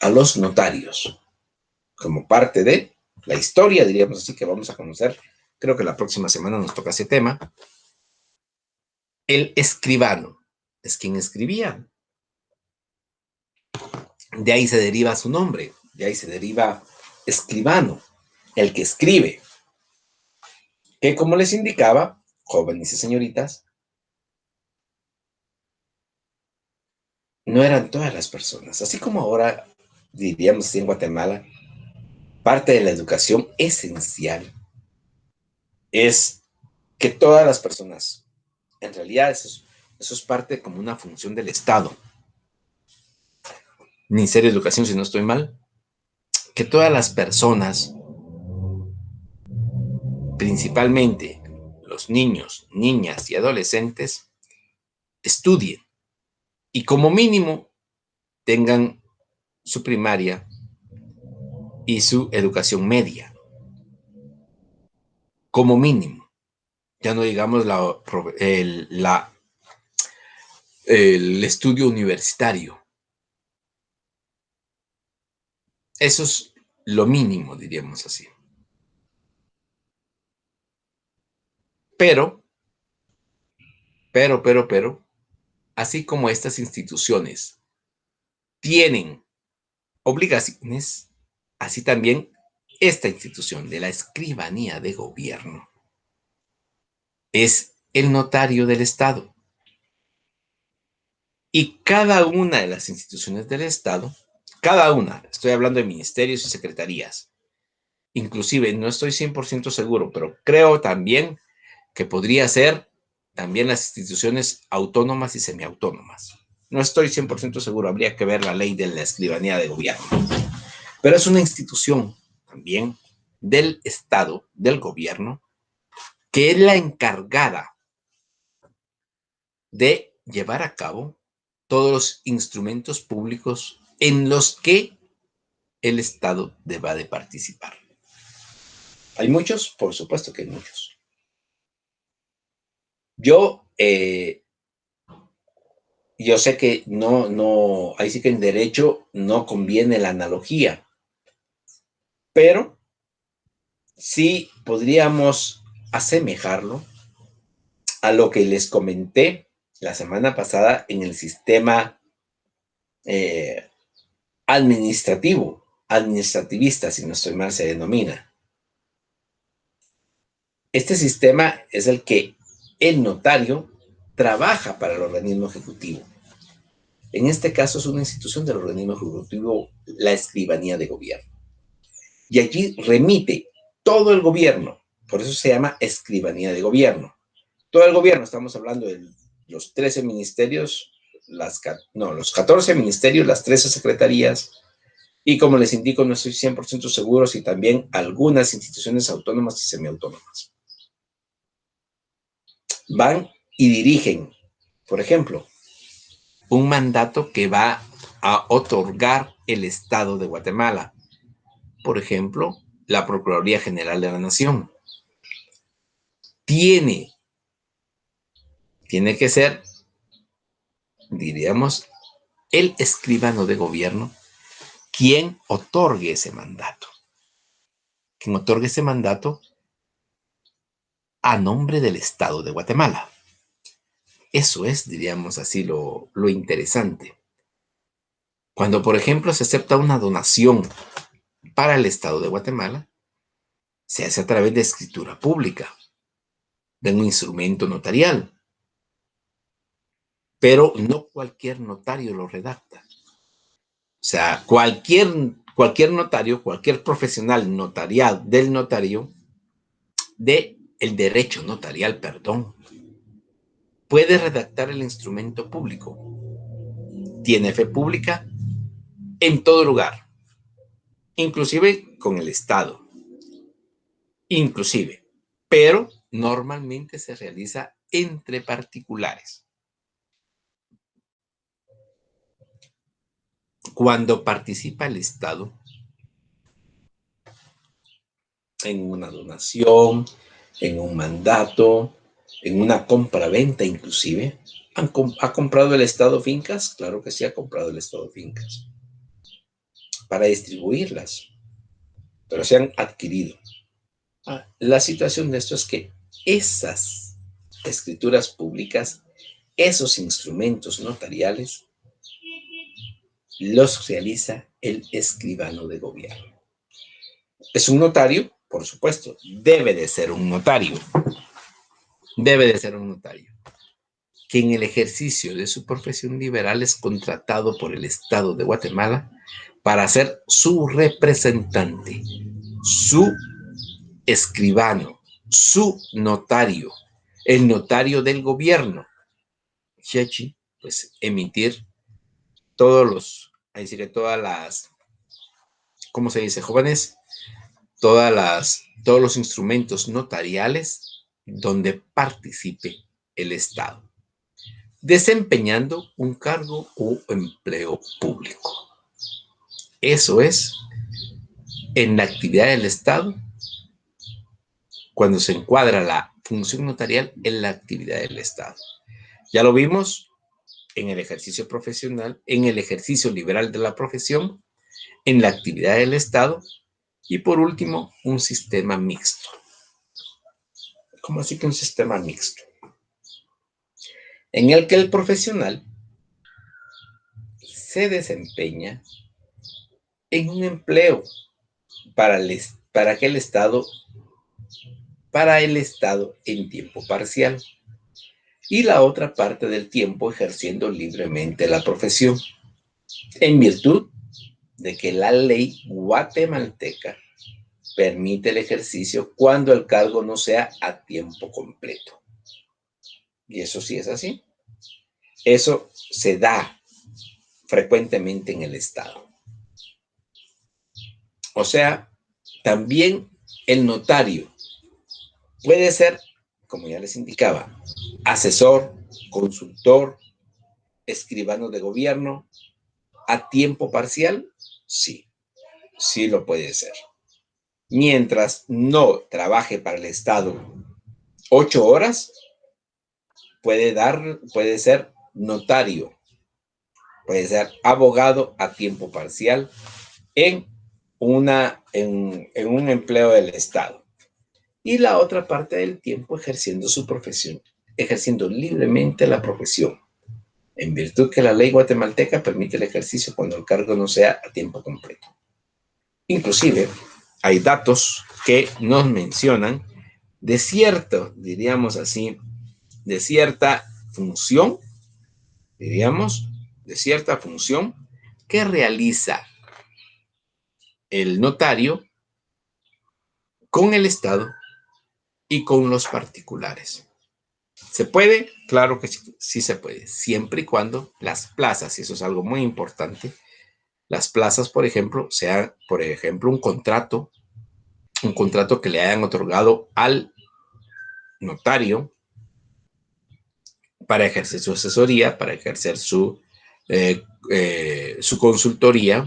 a los notarios, como parte de la historia, diríamos así, que vamos a conocer. Creo que la próxima semana nos toca ese tema. El escribano es quien escribía. De ahí se deriva su nombre, de ahí se deriva escribano, el que escribe. Que como les indicaba, jóvenes y señoritas, no eran todas las personas. Así como ahora diríamos así en Guatemala, parte de la educación esencial es que todas las personas, en realidad eso es parte como una función del Estado, Ministerio de Educación, si no estoy mal, que todas las personas, principalmente los niños, niñas y adolescentes, estudien y como mínimo tengan su primaria y su educación media, como mínimo. Ya no digamos el estudio universitario. Eso es lo mínimo, diríamos así. Pero, así como estas instituciones tienen obligaciones, así también esta institución de la escribanía de gobierno es el notario del Estado. Y cada una de las instituciones del Estado, cada una, estoy hablando de ministerios y secretarías, inclusive no estoy 100% seguro, pero creo también que podría ser también las instituciones autónomas y semiautónomas. No estoy 100% seguro, habría que ver la ley de la escribanía de gobierno. Pero es una institución también del Estado, del gobierno, que es la encargada de llevar a cabo todos los instrumentos públicos en los que el Estado deba de participar. ¿Hay muchos? Por supuesto que hay muchos. Yo sé que ahí sí que en derecho no conviene la analogía, pero sí podríamos asemejarlo a lo que les comenté la semana pasada en el sistema eh, administrativista, si no estoy mal, se denomina. Este sistema es el que el notario trabaja para el organismo ejecutivo. En este caso es una institución del organismo ejecutivo, la escribanía de gobierno. Y allí remite todo el gobierno, por eso se llama escribanía de gobierno. Todo el gobierno, estamos hablando de los 13 ministerios, los 14 ministerios, las 13 secretarías, y como les indico, no estoy 100% seguro si también algunas instituciones autónomas y semiautónomas van y dirigen, por ejemplo, un mandato que va a otorgar el Estado de Guatemala. Por ejemplo, la Procuraduría General de la Nación. Tiene que ser, diríamos, el escribano de gobierno quien otorgue ese mandato. Quien otorgue ese mandato a nombre del Estado de Guatemala. Eso es, diríamos así, lo interesante. Cuando, por ejemplo, se acepta una donación para el Estado de Guatemala, se hace a través de escritura pública, de un instrumento notarial. Pero no cualquier notario lo redacta. O sea, cualquier notario, cualquier profesional notarial del notario, el derecho notarial, perdón, puede redactar el instrumento público. Tiene fe pública en todo lugar, inclusive con el Estado, inclusive, pero normalmente se realiza entre particulares. Cuando participa el Estado en una donación, en un mandato, en una compra-venta inclusive, ¿ha comprado el Estado fincas? Claro que sí ha comprado el Estado fincas para distribuirlas, pero se han adquirido. La situación de esto es que esas escrituras públicas, esos instrumentos notariales, los realiza el escribano de gobierno. Es un notario, por supuesto, debe de ser un notario, que en el ejercicio de su profesión liberal es contratado por el Estado de Guatemala para ser su representante, su escribano, su notario, el notario del gobierno. Y allí, pues, emitir todas las, ¿cómo se dice, jóvenes? Todos los instrumentos notariales donde participe el Estado, desempeñando un cargo o empleo público. Eso es en la actividad del Estado, cuando se encuadra la función notarial en la actividad del Estado. Ya lo vimos en el ejercicio profesional, en el ejercicio liberal de la profesión, en la actividad del Estado y por último, un sistema mixto. ¿Cómo así que un sistema mixto? En el que el profesional se desempeña en un empleo para el Estado en tiempo parcial y la otra parte del tiempo ejerciendo libremente la profesión, en virtud de que la ley guatemalteca permite el ejercicio cuando el cargo no sea a tiempo completo. Y eso sí es así. Eso se da frecuentemente en el Estado. O sea, también el notario puede ser, como ya les indicaba, asesor, consultor, escribano de gobierno, a tiempo parcial, sí, sí lo puede ser. Mientras no trabaje para el Estado 8 horas, puede ser notario, puede ser abogado a tiempo parcial en un empleo del Estado. Y la otra parte del tiempo ejerciendo su profesión, ejerciendo libremente la profesión, en virtud que la ley guatemalteca permite el ejercicio cuando el cargo no sea a tiempo completo. Inclusive, hay datos que nos mencionan de cierto, diríamos así, de cierta función, que realiza el notario con el Estado y con los particulares. ¿Se puede? Claro que sí se puede, siempre y cuando las plazas, y eso es algo muy importante, las plazas, por ejemplo, sean, por ejemplo, un contrato que le hayan otorgado al notario para ejercer su asesoría, para ejercer su consultoría,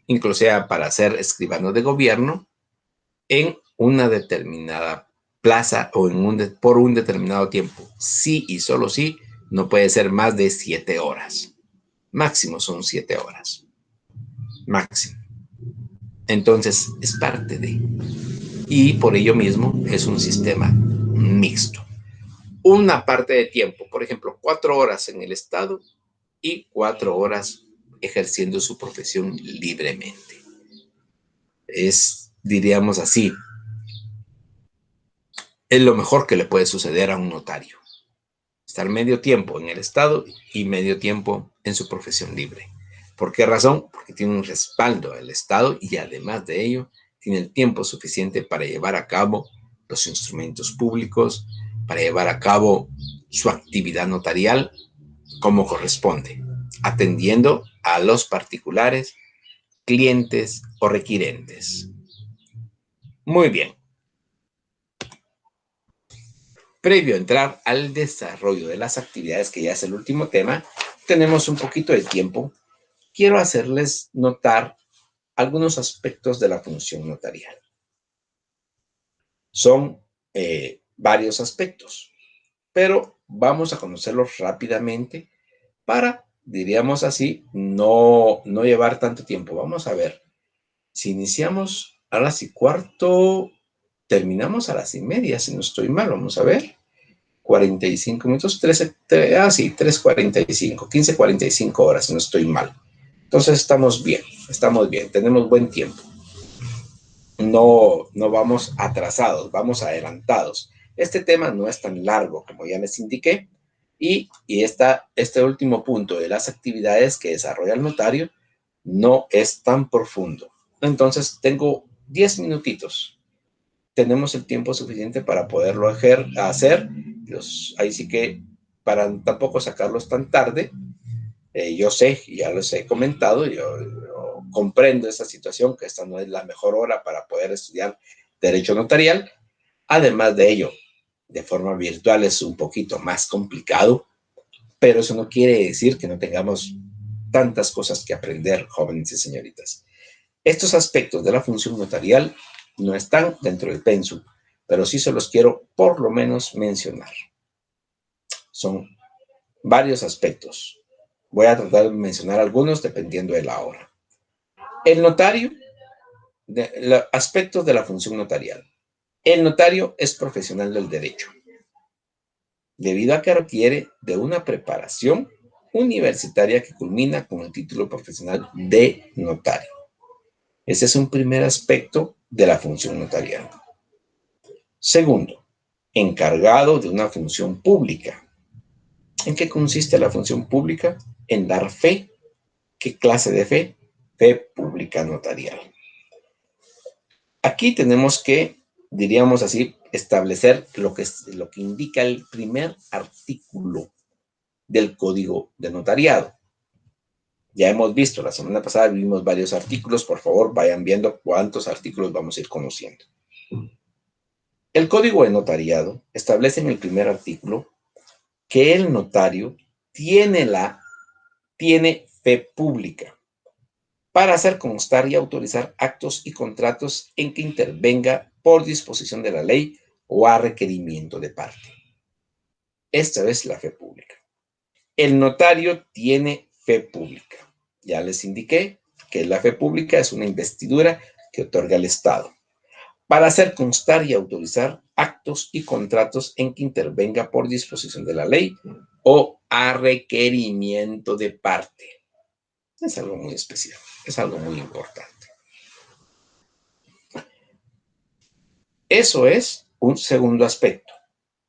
incluso para ser escribano de gobierno en una determinada plaza o por un determinado tiempo. Sí y solo sí, no puede ser más de 7 horas. Máximo son 7 horas. Máximo. Entonces, es parte de. Y por ello mismo es un sistema mixto. Una parte de tiempo, por ejemplo, 4 horas en el Estado y 4 horas ejerciendo su profesión libremente. Es, diríamos así, es lo mejor que le puede suceder a un notario. Estar medio tiempo en el Estado y medio tiempo en su profesión libre. ¿Por qué razón? Porque tiene un respaldo del Estado y además de ello tiene el tiempo suficiente para llevar a cabo los instrumentos públicos, para llevar a cabo su actividad notarial como corresponde, atendiendo a los particulares, clientes o requirentes. Muy bien. Previo a entrar al desarrollo de las actividades, que ya es el último tema, tenemos un poquito de tiempo. Quiero hacerles notar algunos aspectos de la función notarial. Son varios aspectos, pero vamos a conocerlos rápidamente para, diríamos así, no llevar tanto tiempo. Vamos a ver, si iniciamos a las 1:15, terminamos a las 1:30, si no estoy mal, vamos a ver. 45 minutos, 3:45, 15:45 horas, si no estoy mal. Entonces estamos bien, tenemos buen tiempo. No vamos atrasados, vamos adelantados. Este tema no es tan largo como ya les indiqué y este último punto de las actividades que desarrolla el notario no es tan profundo. Entonces tengo 10 minutitos. Tenemos el tiempo suficiente para poderlo hacer. Ahí sí que para tampoco sacarlos tan tarde. Yo sé, ya les he comentado, yo comprendo esta situación, que esta no es la mejor hora para poder estudiar derecho notarial. Además de ello, de forma virtual es un poquito más complicado, pero eso no quiere decir que no tengamos tantas cosas que aprender, jóvenes y señoritas. Estos aspectos de la función notarial no están dentro del pensum, pero sí se los quiero por lo menos mencionar. Son varios aspectos. Voy a tratar de mencionar algunos dependiendo de la hora. El notario, aspectos de la función notarial. El notario es profesional del derecho, debido a que requiere de una preparación universitaria que culmina con el título profesional de notario. Ese es un primer aspecto de la función notarial. Segundo, encargado de una función pública. ¿En qué consiste la función pública? En dar fe. ¿Qué clase de fe? Fe pública notarial. Aquí tenemos que, diríamos así, establecer lo que indica el primer artículo del Código de Notariado. Ya hemos visto, la semana pasada vimos varios artículos. Por favor, vayan viendo cuántos artículos vamos a ir conociendo. El Código de Notariado establece en el primer artículo que el notario tiene fe pública para hacer constar y autorizar actos y contratos en que intervenga por disposición de la ley o a requerimiento de parte. Esta es la fe pública. El notario tiene fe pública. Ya les indiqué que la fe pública es una investidura que otorga el Estado para hacer constar y autorizar actos y contratos en que intervenga por disposición de la ley o a requerimiento de parte. Es algo muy especial, es algo muy importante. Eso es un segundo aspecto.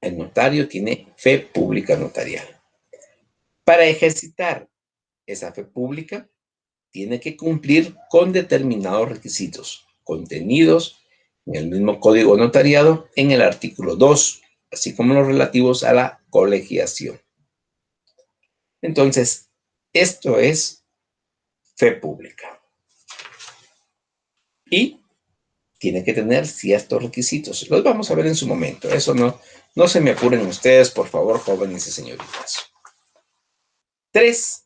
El notario tiene fe pública notarial. Para ejercitar esa fe pública, tiene que cumplir con determinados requisitos contenidos en el mismo Código Notariado en el artículo 2, así como los relativos a la colegiación. Entonces, esto es fe pública. Y tiene que tener ciertos requisitos. Los vamos a ver en su momento. Eso no se me apuren ustedes, por favor, jóvenes y señoritas. 3.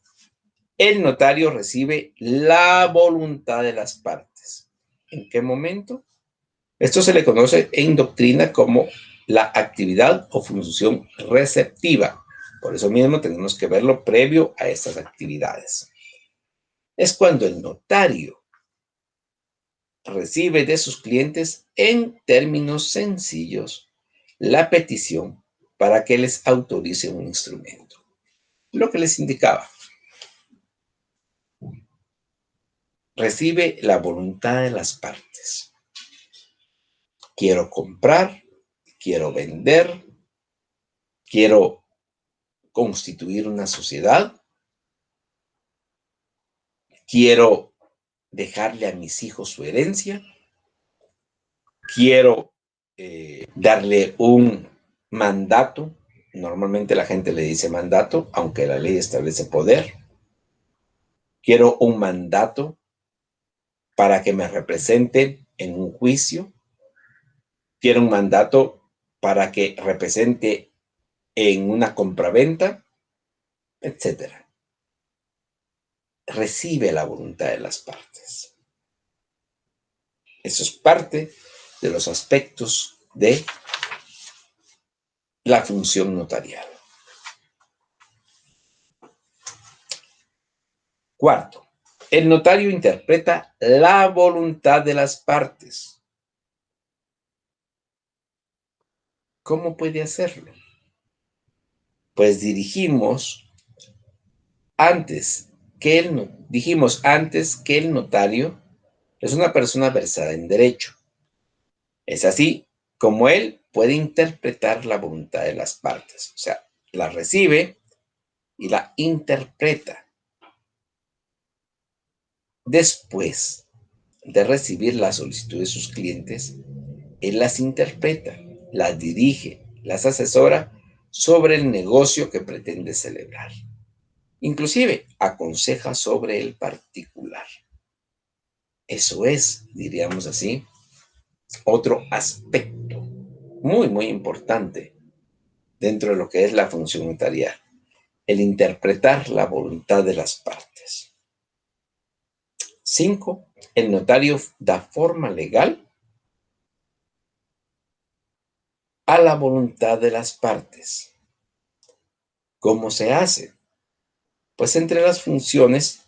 El notario recibe la voluntad de las partes. ¿En qué momento? Esto se le conoce en doctrina como la actividad o función receptiva. Por eso mismo tenemos que verlo previo a estas actividades. Es cuando el notario recibe de sus clientes en términos sencillos la petición para que les autorice un instrumento. Lo que les indicaba. Recibe la voluntad de las partes. Quiero comprar, quiero vender, quiero constituir una sociedad, quiero dejarle a mis hijos su herencia, quiero darle un mandato. Normalmente la gente le dice mandato, aunque la ley establece poder. Quiero un mandato para que me represente en un juicio. Quiero un mandato para que represente en una compraventa, etc. Recibe la voluntad de las partes. Eso es parte de los aspectos de la función notarial. Cuarto, el notario interpreta la voluntad de las partes. ¿Cómo puede hacerlo? Pues dijimos antes que el notario es una persona versada en derecho. Es así como él puede interpretar la voluntad de las partes. O sea, la recibe y la interpreta. Después de recibir la solicitud de sus clientes, él las interpreta, las dirige, las asesora sobre el negocio que pretende celebrar. Inclusive aconseja sobre el particular. Eso es, diríamos así, otro aspecto muy importante dentro de lo que es la función notarial, el interpretar la voluntad de las partes. 5. El notario da forma legal a la voluntad de las partes. ¿Cómo se hace? Pues entre las funciones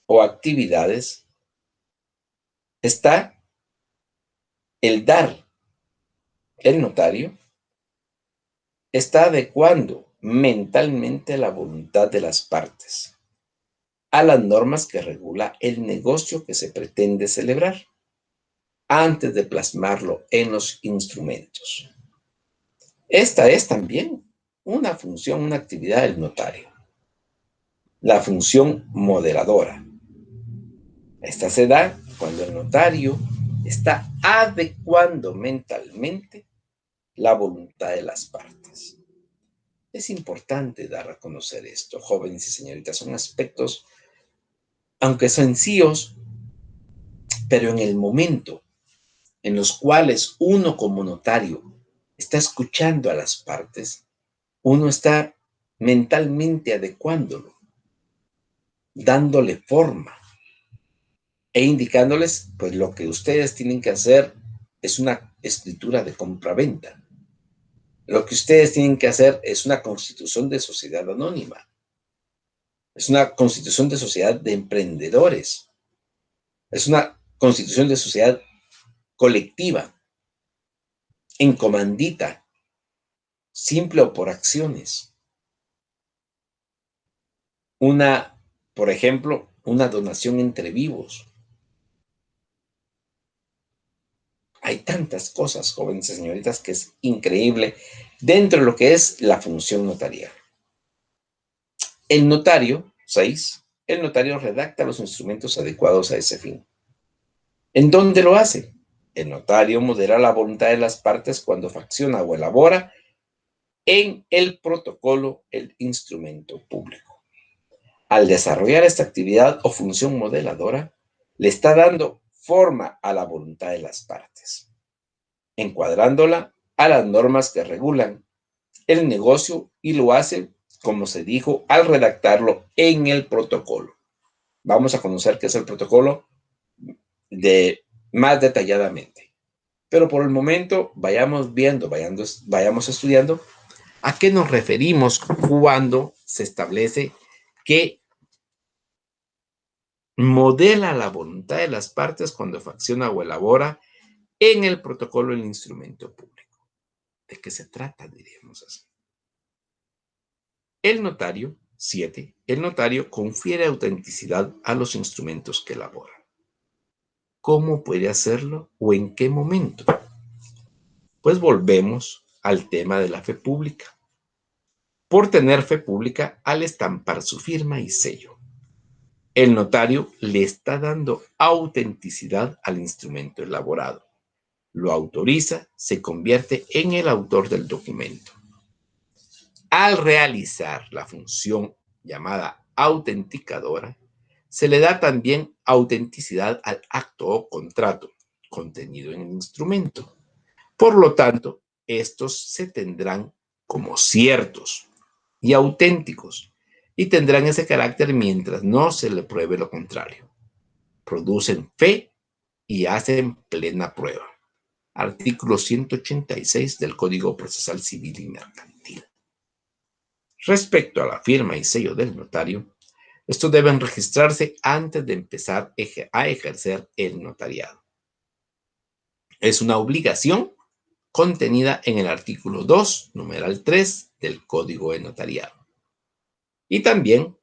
o actividades está el dar. El notario está adecuando mentalmente la voluntad de las partes a las normas que regula el negocio que se pretende celebrar antes de plasmarlo en los instrumentos. Esta es también una función, una actividad del notario. La función moderadora. Esta se da cuando el notario está adecuando mentalmente la voluntad de las partes. Es importante dar a conocer esto, jóvenes y señoritas. Son aspectos, aunque sencillos, pero en el momento en los cuales uno como notario está escuchando a las partes, uno está mentalmente adecuándolo, dándole forma e indicándoles, pues lo que ustedes tienen que hacer es una escritura de compraventa. Lo que ustedes tienen que hacer es una constitución de sociedad anónima. Es una constitución de sociedad de emprendedores. Es una constitución de sociedad colectiva, en comandita, simple o por acciones. Por ejemplo, una donación entre vivos. Hay tantas cosas, jóvenes y señoritas, que es increíble dentro de lo que es la función notarial. El notario, 6, el notario redacta los instrumentos adecuados a ese fin. ¿En dónde lo hace? El notario modera la voluntad de las partes cuando fracciona o elabora en el protocolo el instrumento público. Al desarrollar esta actividad o función modeladora, le está dando forma a la voluntad de las partes, encuadrándola a las normas que regulan el negocio, y lo hace, como se dijo, al redactarlo en el protocolo. Vamos a conocer qué es el protocolo más detalladamente. Pero por el momento vayamos viendo, vayamos estudiando a qué nos referimos cuando se establece que modela la voluntad de las partes cuando fracciona o elabora en el protocolo el instrumento público. ¿De qué se trata, diríamos así? El notario, 7, el notario confiere autenticidad a los instrumentos que elabora. ¿Cómo puede hacerlo o en qué momento? Pues volvemos al tema de la fe pública. Por tener fe pública al estampar su firma y sello, el notario le está dando autenticidad al instrumento elaborado. Lo autoriza, se convierte en el autor del documento. Al realizar la función llamada autenticadora, se le da también autenticidad al acto o contrato contenido en el instrumento. Por lo tanto, estos se tendrán como ciertos y auténticos y tendrán ese carácter mientras no se le pruebe lo contrario. Producen fe y hacen plena prueba. Artículo 186 del Código Procesal Civil y Mercantil. Respecto a la firma y sello del notario, estos deben registrarse antes de empezar a ejercer el notariado. Es una obligación contenida en el artículo 2, numeral 3 del Código de Notariado. Y también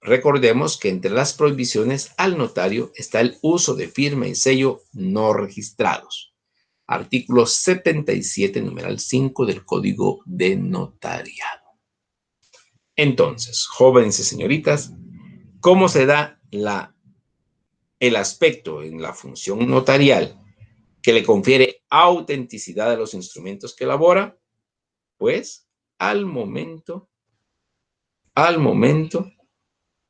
recordemos que entre las prohibiciones al notario está el uso de firma y sello no registrados. Artículo 77, numeral 5 del Código de Notariado. Entonces, jóvenes y señoritas, ¿cómo se da la el aspecto en la función notarial que le confiere autenticidad a los instrumentos que elabora, pues al momento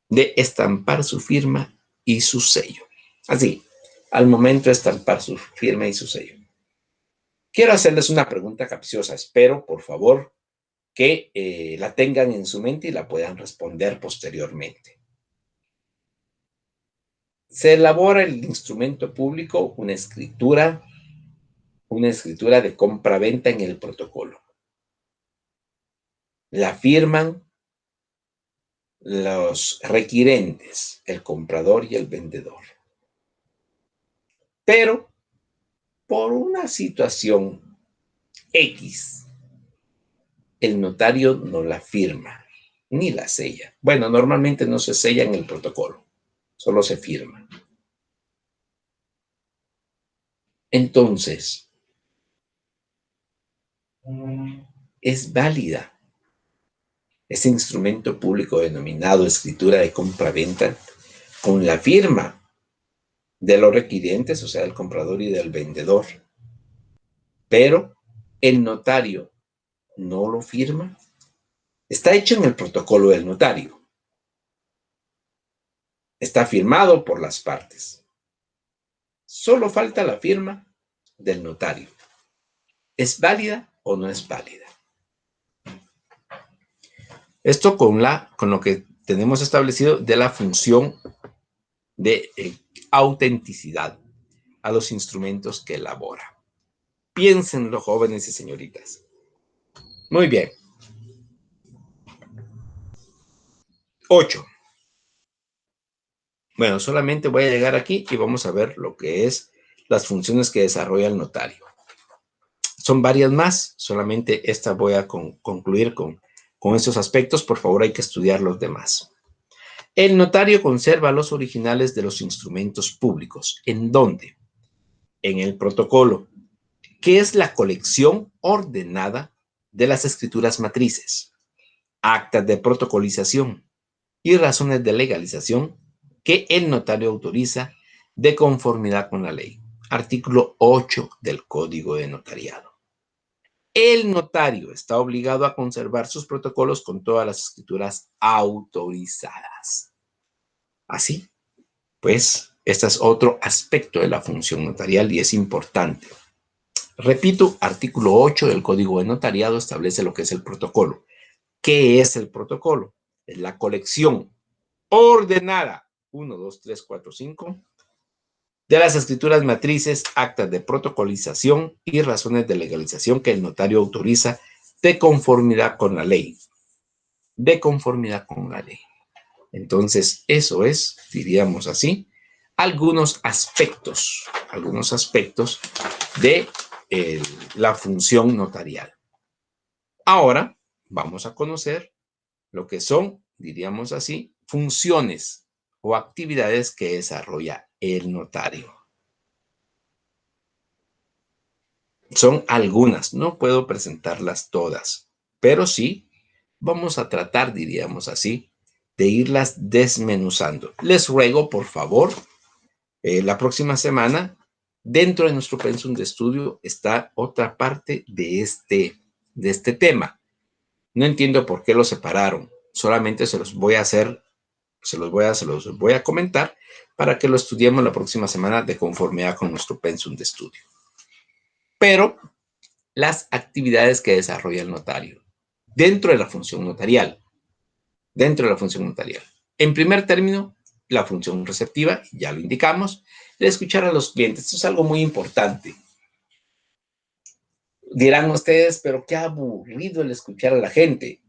de estampar su firma y su sello. Así, al momento de estampar su firma y su sello. Quiero hacerles una pregunta capciosa. Espero, por favor, que la tengan en su mente y la puedan responder posteriormente. Se elabora el instrumento público una escritura de compra-venta en el protocolo. La firman los requirentes, el comprador y el vendedor. Pero por una situación X, el notario no la firma ni la sella. Bueno, normalmente no se sella en el protocolo, solo se firma. Entonces, es válida ese instrumento público denominado escritura de compra-venta con la firma de los requirentes, o sea, del comprador y del vendedor. Pero el notario no lo firma. Está hecho en el protocolo del notario. Está firmado por las partes. Solo falta la firma del notario. ¿Es válida o no es válida? Esto con lo que tenemos establecido de la función de autenticidad a los instrumentos que elabora. Piénsenlo, jóvenes y señoritas. Muy bien. 8. Bueno, solamente voy a llegar aquí y vamos a ver lo que es las funciones que desarrolla el notario. Son varias más, solamente esta voy a concluir con estos aspectos. Por favor, hay que estudiar los demás. El notario conserva los originales de los instrumentos públicos. ¿En dónde? En el protocolo, que es la colección ordenada de las escrituras matrices, actas de protocolización y razones de legalización que el notario autoriza de conformidad con la ley. Artículo 8 del Código de Notariado. El notario está obligado a conservar sus protocolos con todas las escrituras autorizadas. Así, pues, este es otro aspecto de la función notarial y es importante. Repito, artículo 8 del Código de Notariado establece lo que es el protocolo. ¿Qué es el protocolo? Es la colección ordenada 1, 2, 3, 4, 5 de las escrituras matrices, actas de protocolización y razones de legalización que el notario autoriza de conformidad con la ley. De conformidad con la ley. Entonces, eso es, diríamos así, algunos aspectos de la función notarial. Ahora vamos a conocer lo que son, diríamos así, funciones o actividades que desarrolla el notario. Son algunas, no puedo presentarlas todas, pero sí vamos a tratar, diríamos así, de irlas desmenuzando. Les ruego, por favor, la próxima semana, dentro de nuestro pensum de estudio, está otra parte de este tema. No entiendo por qué lo separaron. Solamente se los voy a comentar para que lo estudiemos la próxima semana de conformidad con nuestro pensum de estudio. Pero las actividades que desarrolla el notario dentro de la función notarial. En primer término, la función receptiva, ya lo indicamos, de escuchar a los clientes. Esto es algo muy importante. Dirán ustedes, pero qué aburrido el escuchar a la gente.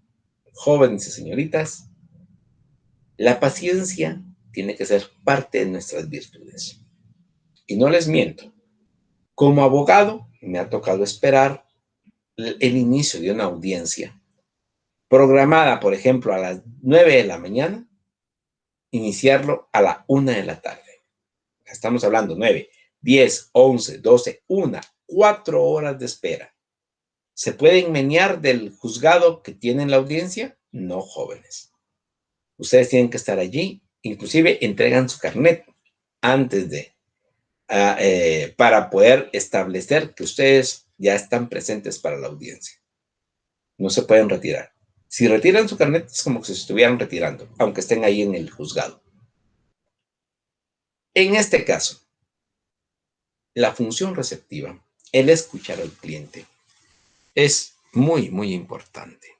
Jóvenes y señoritas, la paciencia tiene que ser parte de nuestras virtudes. Y no les miento, como abogado me ha tocado esperar el inicio de una audiencia programada, por ejemplo, a las 9 de la mañana, iniciarlo a la 1 de la tarde. Estamos hablando 9, 10, 11, 12, 1, 4 horas de espera. ¿Se pueden menear del juzgado que tienen la audiencia? No, jóvenes. Ustedes tienen que estar allí, inclusive entregan su carnet antes de, para poder establecer que ustedes ya están presentes para la audiencia. No se pueden retirar. Si retiran su carnet es como si se estuvieran retirando, aunque estén ahí en el juzgado. En este caso, la función receptiva, el escuchar al cliente, es muy, muy importante,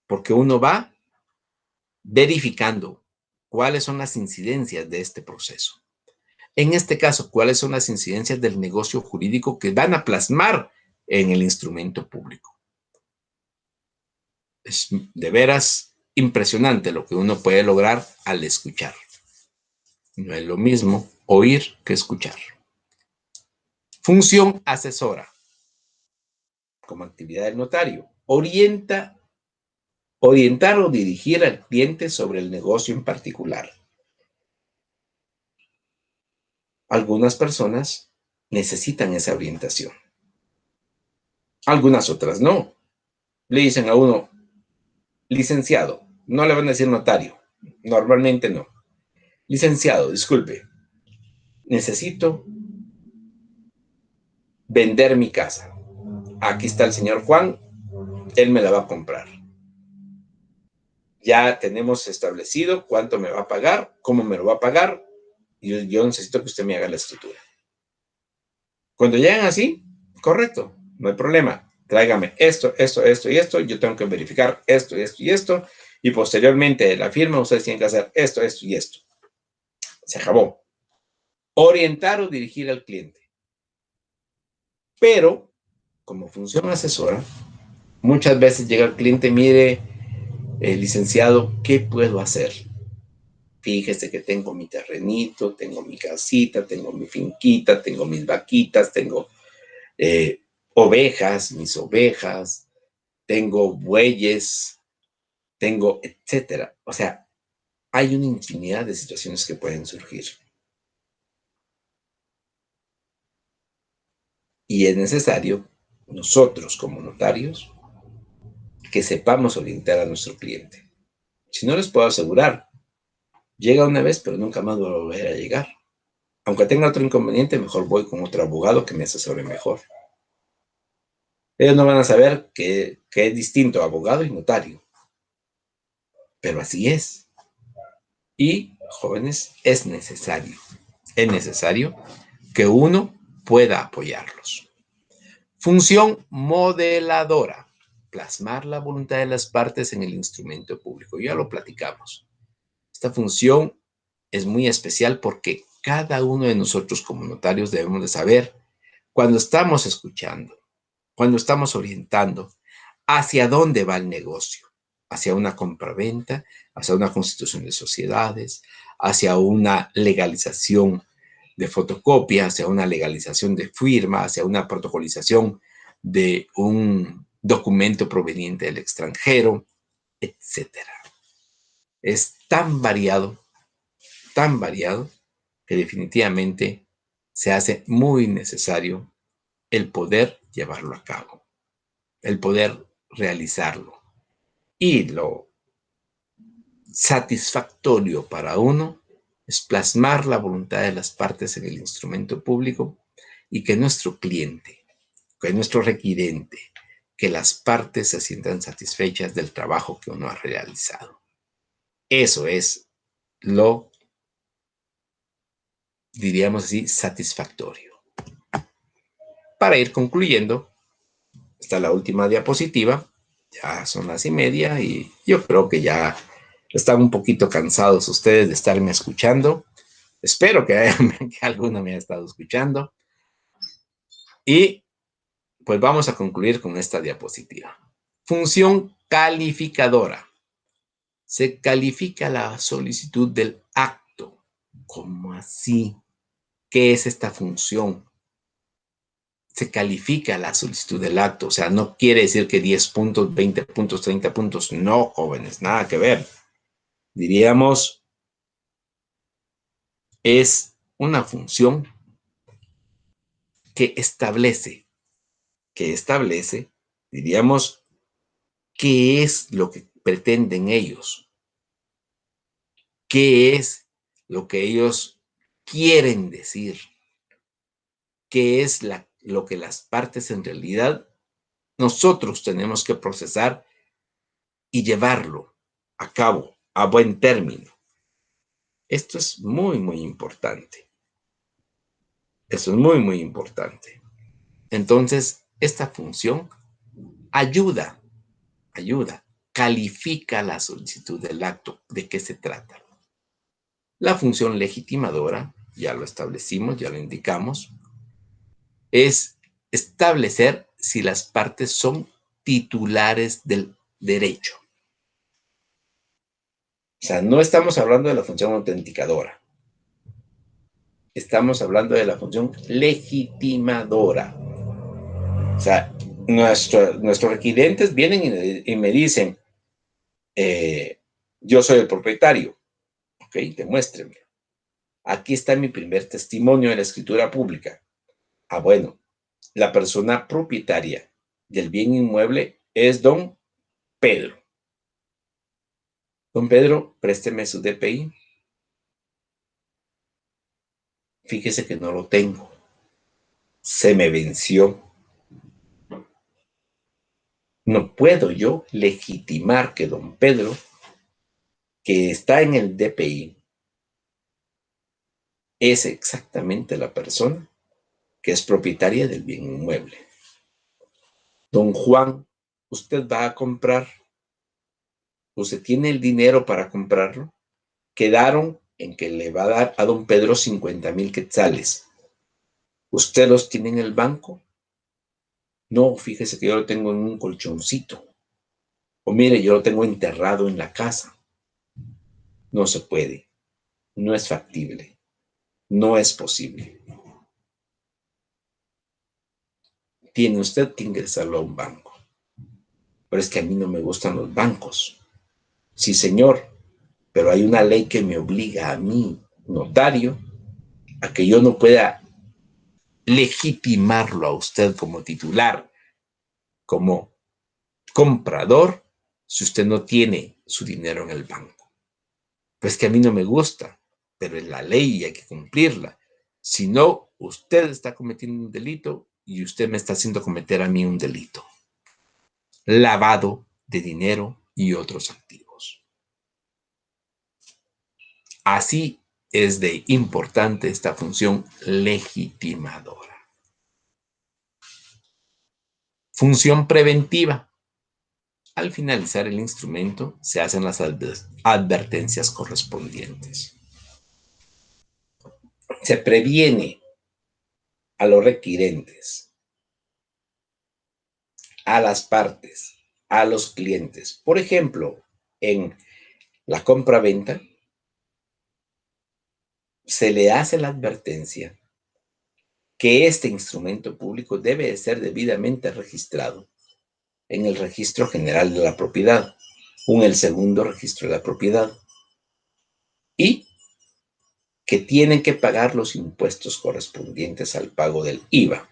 porque uno va verificando cuáles son las incidencias de este proceso. En este caso, cuáles son las incidencias del negocio jurídico que van a plasmar en el instrumento público. Es de veras impresionante lo que uno puede lograr al escuchar. No es lo mismo oír que escuchar. Función asesora. Como actividad del notario, orientar o dirigir al cliente sobre el negocio en particular. Algunas personas necesitan esa orientación. Algunas otras no. Le dicen a uno, licenciado, no le van a decir notario. Normalmente no. Licenciado, disculpe, necesito vender mi casa. Aquí está el señor Juan, él me la va a comprar. Ya tenemos establecido cuánto me va a pagar, cómo me lo va a pagar, y yo necesito que usted me haga la escritura. Cuando llegan así, correcto, no hay problema. Tráigame esto, esto, esto y esto. Yo tengo que verificar esto, esto y esto. Y posteriormente de la firma, ustedes tienen que hacer esto, esto y esto. Se acabó. Orientar o dirigir al cliente. Pero, como función asesora, muchas veces llega el cliente, mire, licenciado, ¿qué puedo hacer? Fíjese que tengo mi terrenito, tengo mi casita, tengo mi finquita, tengo mis vaquitas, tengo ovejas, mis ovejas, tengo bueyes, tengo, etcétera. O sea, hay una infinidad de situaciones que pueden surgir. Y es necesario, nosotros como notarios, que sepamos orientar a nuestro cliente. Si no les puedo asegurar, llega una vez, pero nunca más va a volver a llegar. Aunque tenga otro inconveniente, mejor voy con otro abogado que me asesore mejor. Ellos no van a saber que es distinto abogado y notario. Pero así es. Y, jóvenes, es necesario que uno pueda apoyarlos. Función modeladora. Plasmar la voluntad de las partes en el instrumento público. Ya lo platicamos. Esta función es muy especial porque cada uno de nosotros como notarios debemos de saber cuando estamos escuchando, cuando estamos orientando, hacia dónde va el negocio, hacia una compraventa, hacia una constitución de sociedades, hacia una legalización de fotocopia, hacia una legalización de firma, hacia una protocolización de un documento proveniente del extranjero, etcétera. Es tan variado, que definitivamente se hace muy necesario el poder llevarlo a cabo, el poder realizarlo. Y lo satisfactorio para uno es plasmar la voluntad de las partes en el instrumento público y que nuestro cliente, que nuestro requirente, que las partes se sientan satisfechas del trabajo que uno ha realizado. Eso es lo, diríamos así, satisfactorio. Para ir concluyendo, está la última diapositiva. Ya son las 1:30 y yo creo que ya están un poquito cansados ustedes de estarme escuchando. Espero que alguno me haya estado escuchando. Y pues vamos a concluir con esta diapositiva. Función calificadora. Se califica la solicitud del acto. ¿Cómo así? ¿Qué es esta función? Se califica la solicitud del acto. O sea, no quiere decir que 10 puntos, 20 puntos, 30 puntos. No, jóvenes, nada que ver. Diríamos, es una función que establece, diríamos, qué es lo que pretenden ellos, qué es lo que ellos quieren decir, qué es lo que las partes en realidad nosotros tenemos que procesar y llevarlo a cabo a buen término. Esto es muy, muy importante. Eso es muy, muy importante. Entonces, esta función ayuda, califica la solicitud del acto. ¿De qué se trata? La función legitimadora, ya lo establecimos, ya lo indicamos, es establecer si las partes son titulares del derecho. O sea, no estamos hablando de la función autenticadora. Estamos hablando de la función legitimadora. O sea, nuestros requirentes vienen y me dicen, yo soy el propietario. Ok, demuéstreme. Aquí está mi primer testimonio de la escritura pública. Ah, bueno, la persona propietaria del bien inmueble es don Pedro. Don Pedro, présteme su DPI. Fíjese que no lo tengo. Se me venció. No puedo yo legitimar que don Pedro, que está en el DPI, es exactamente la persona que es propietaria del bien inmueble. Don Juan, usted va a comprar, usted tiene el dinero para comprarlo. Quedaron en que le va a dar a don Pedro 50,000 quetzales. ¿Usted los tiene en el banco? No, fíjese que yo lo tengo en un colchoncito. O mire, yo lo tengo enterrado en la casa. No se puede. No es factible. No es posible. Tiene usted que ingresarlo a un banco. Pero es que a mí no me gustan los bancos. Sí, señor, pero hay una ley que me obliga a mí, notario, a que yo no pueda legitimarlo a usted como titular, como comprador, si usted no tiene su dinero en el banco. Pues que a mí no me gusta, pero es la ley y hay que cumplirla. Si no, usted está cometiendo un delito y usted me está haciendo cometer a mí un delito. Lavado de dinero y otros activos. Así es de importante esta función legitimadora. Función preventiva. Al finalizar el instrumento, se hacen las advertencias correspondientes. Se previene a los requirentes, a las partes, a los clientes. Por ejemplo, en la compra-venta, se le hace la advertencia que este instrumento público debe ser debidamente registrado en el Registro General de la Propiedad o en el segundo registro de la propiedad y que tienen que pagar los impuestos correspondientes al pago del IVA.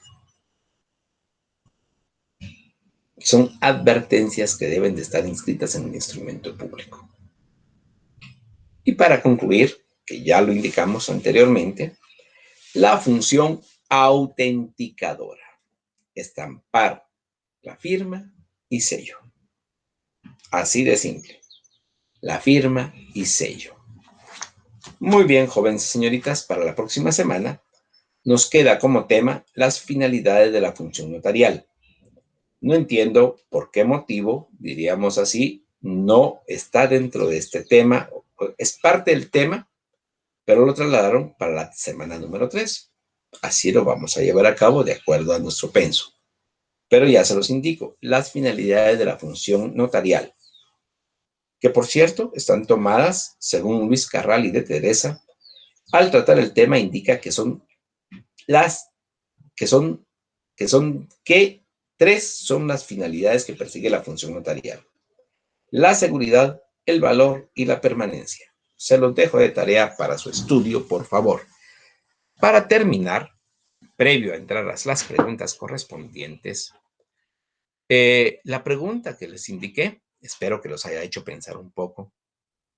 Son advertencias que deben de estar inscritas en el instrumento público. Y para concluir, que ya lo indicamos anteriormente, la función autenticadora. Estampar la firma y sello. Así de simple. La firma y sello. Muy bien, jóvenes y señoritas, para la próxima semana nos queda como tema las finalidades de la función notarial. No entiendo por qué motivo, diríamos así, no está dentro de este tema, es parte del tema, pero lo trasladaron para la semana número 3. Así lo vamos a llevar a cabo de acuerdo a nuestro penso. Pero ya se los indico, las finalidades de la función notarial, que por cierto están tomadas, según Luis Carral y de Teresa, al tratar el tema indica que tres son las finalidades que persigue la función notarial: la seguridad, el valor y la permanencia. Se los dejo de tarea para su estudio, por favor. Para terminar, previo a entrar a las preguntas correspondientes, la pregunta que les indiqué, espero que los haya hecho pensar un poco,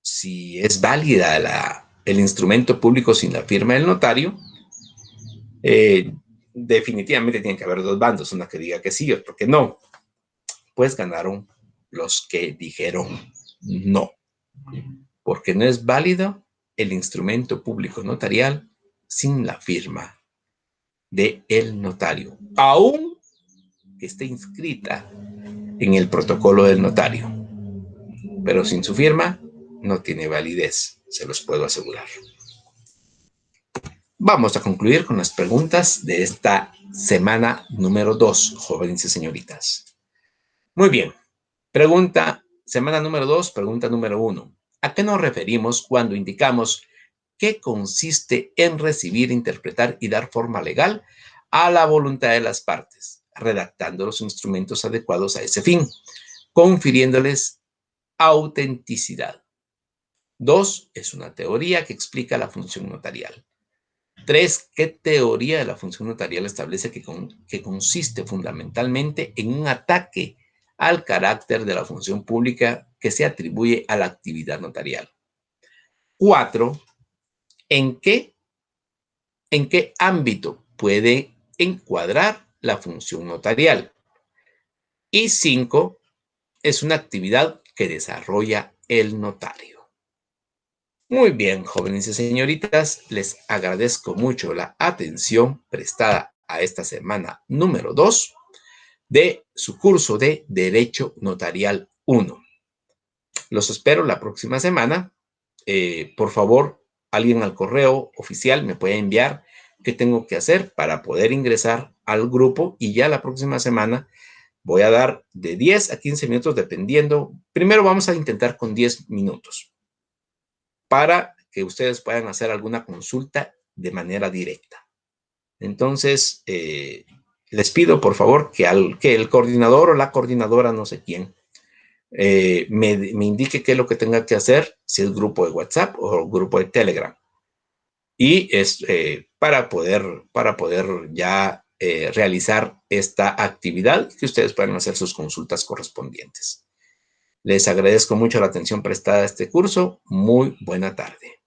si es válida el instrumento público sin la firma del notario, definitivamente tiene que haber dos bandos, una que diga que sí, otro que no. Pues ganaron los que dijeron no, porque no es válido el instrumento público notarial sin la firma del notario, aún que esté inscrita en el protocolo del notario, pero sin su firma no tiene validez, se los puedo asegurar. Vamos a concluir con las preguntas de esta semana número 2, jóvenes y señoritas. Muy bien. Semana número 2, pregunta número 1. ¿A qué nos referimos cuando indicamos qué consiste en recibir, interpretar y dar forma legal a la voluntad de las partes, redactando los instrumentos adecuados a ese fin, confiriéndoles autenticidad? 2. Es una teoría que explica la función notarial. 3. ¿Qué teoría de la función notarial establece que consiste fundamentalmente en un ataque al carácter de la función pública que se atribuye a la actividad notarial? 4. ¿En qué ámbito puede encuadrar la función notarial? Y 5. Es una actividad que desarrolla el notario. Muy bien, jóvenes y señoritas, les agradezco mucho la atención prestada a esta semana número 2 de su curso de Derecho Notarial 1. Los espero la próxima semana. Por favor, alguien al correo oficial me puede enviar qué tengo que hacer para poder ingresar al grupo, y ya la próxima semana voy a dar de 10 a 15 minutos dependiendo. Primero vamos a intentar con 10 minutos para que ustedes puedan hacer alguna consulta de manera directa. Entonces, les pido por favor que el coordinador o la coordinadora, no sé quién, me indique qué es lo que tenga que hacer, si es grupo de WhatsApp o grupo de Telegram. Y es para poder ya realizar esta actividad, que ustedes puedan hacer sus consultas correspondientes. Les agradezco mucho la atención prestada a este curso. Muy buena tarde.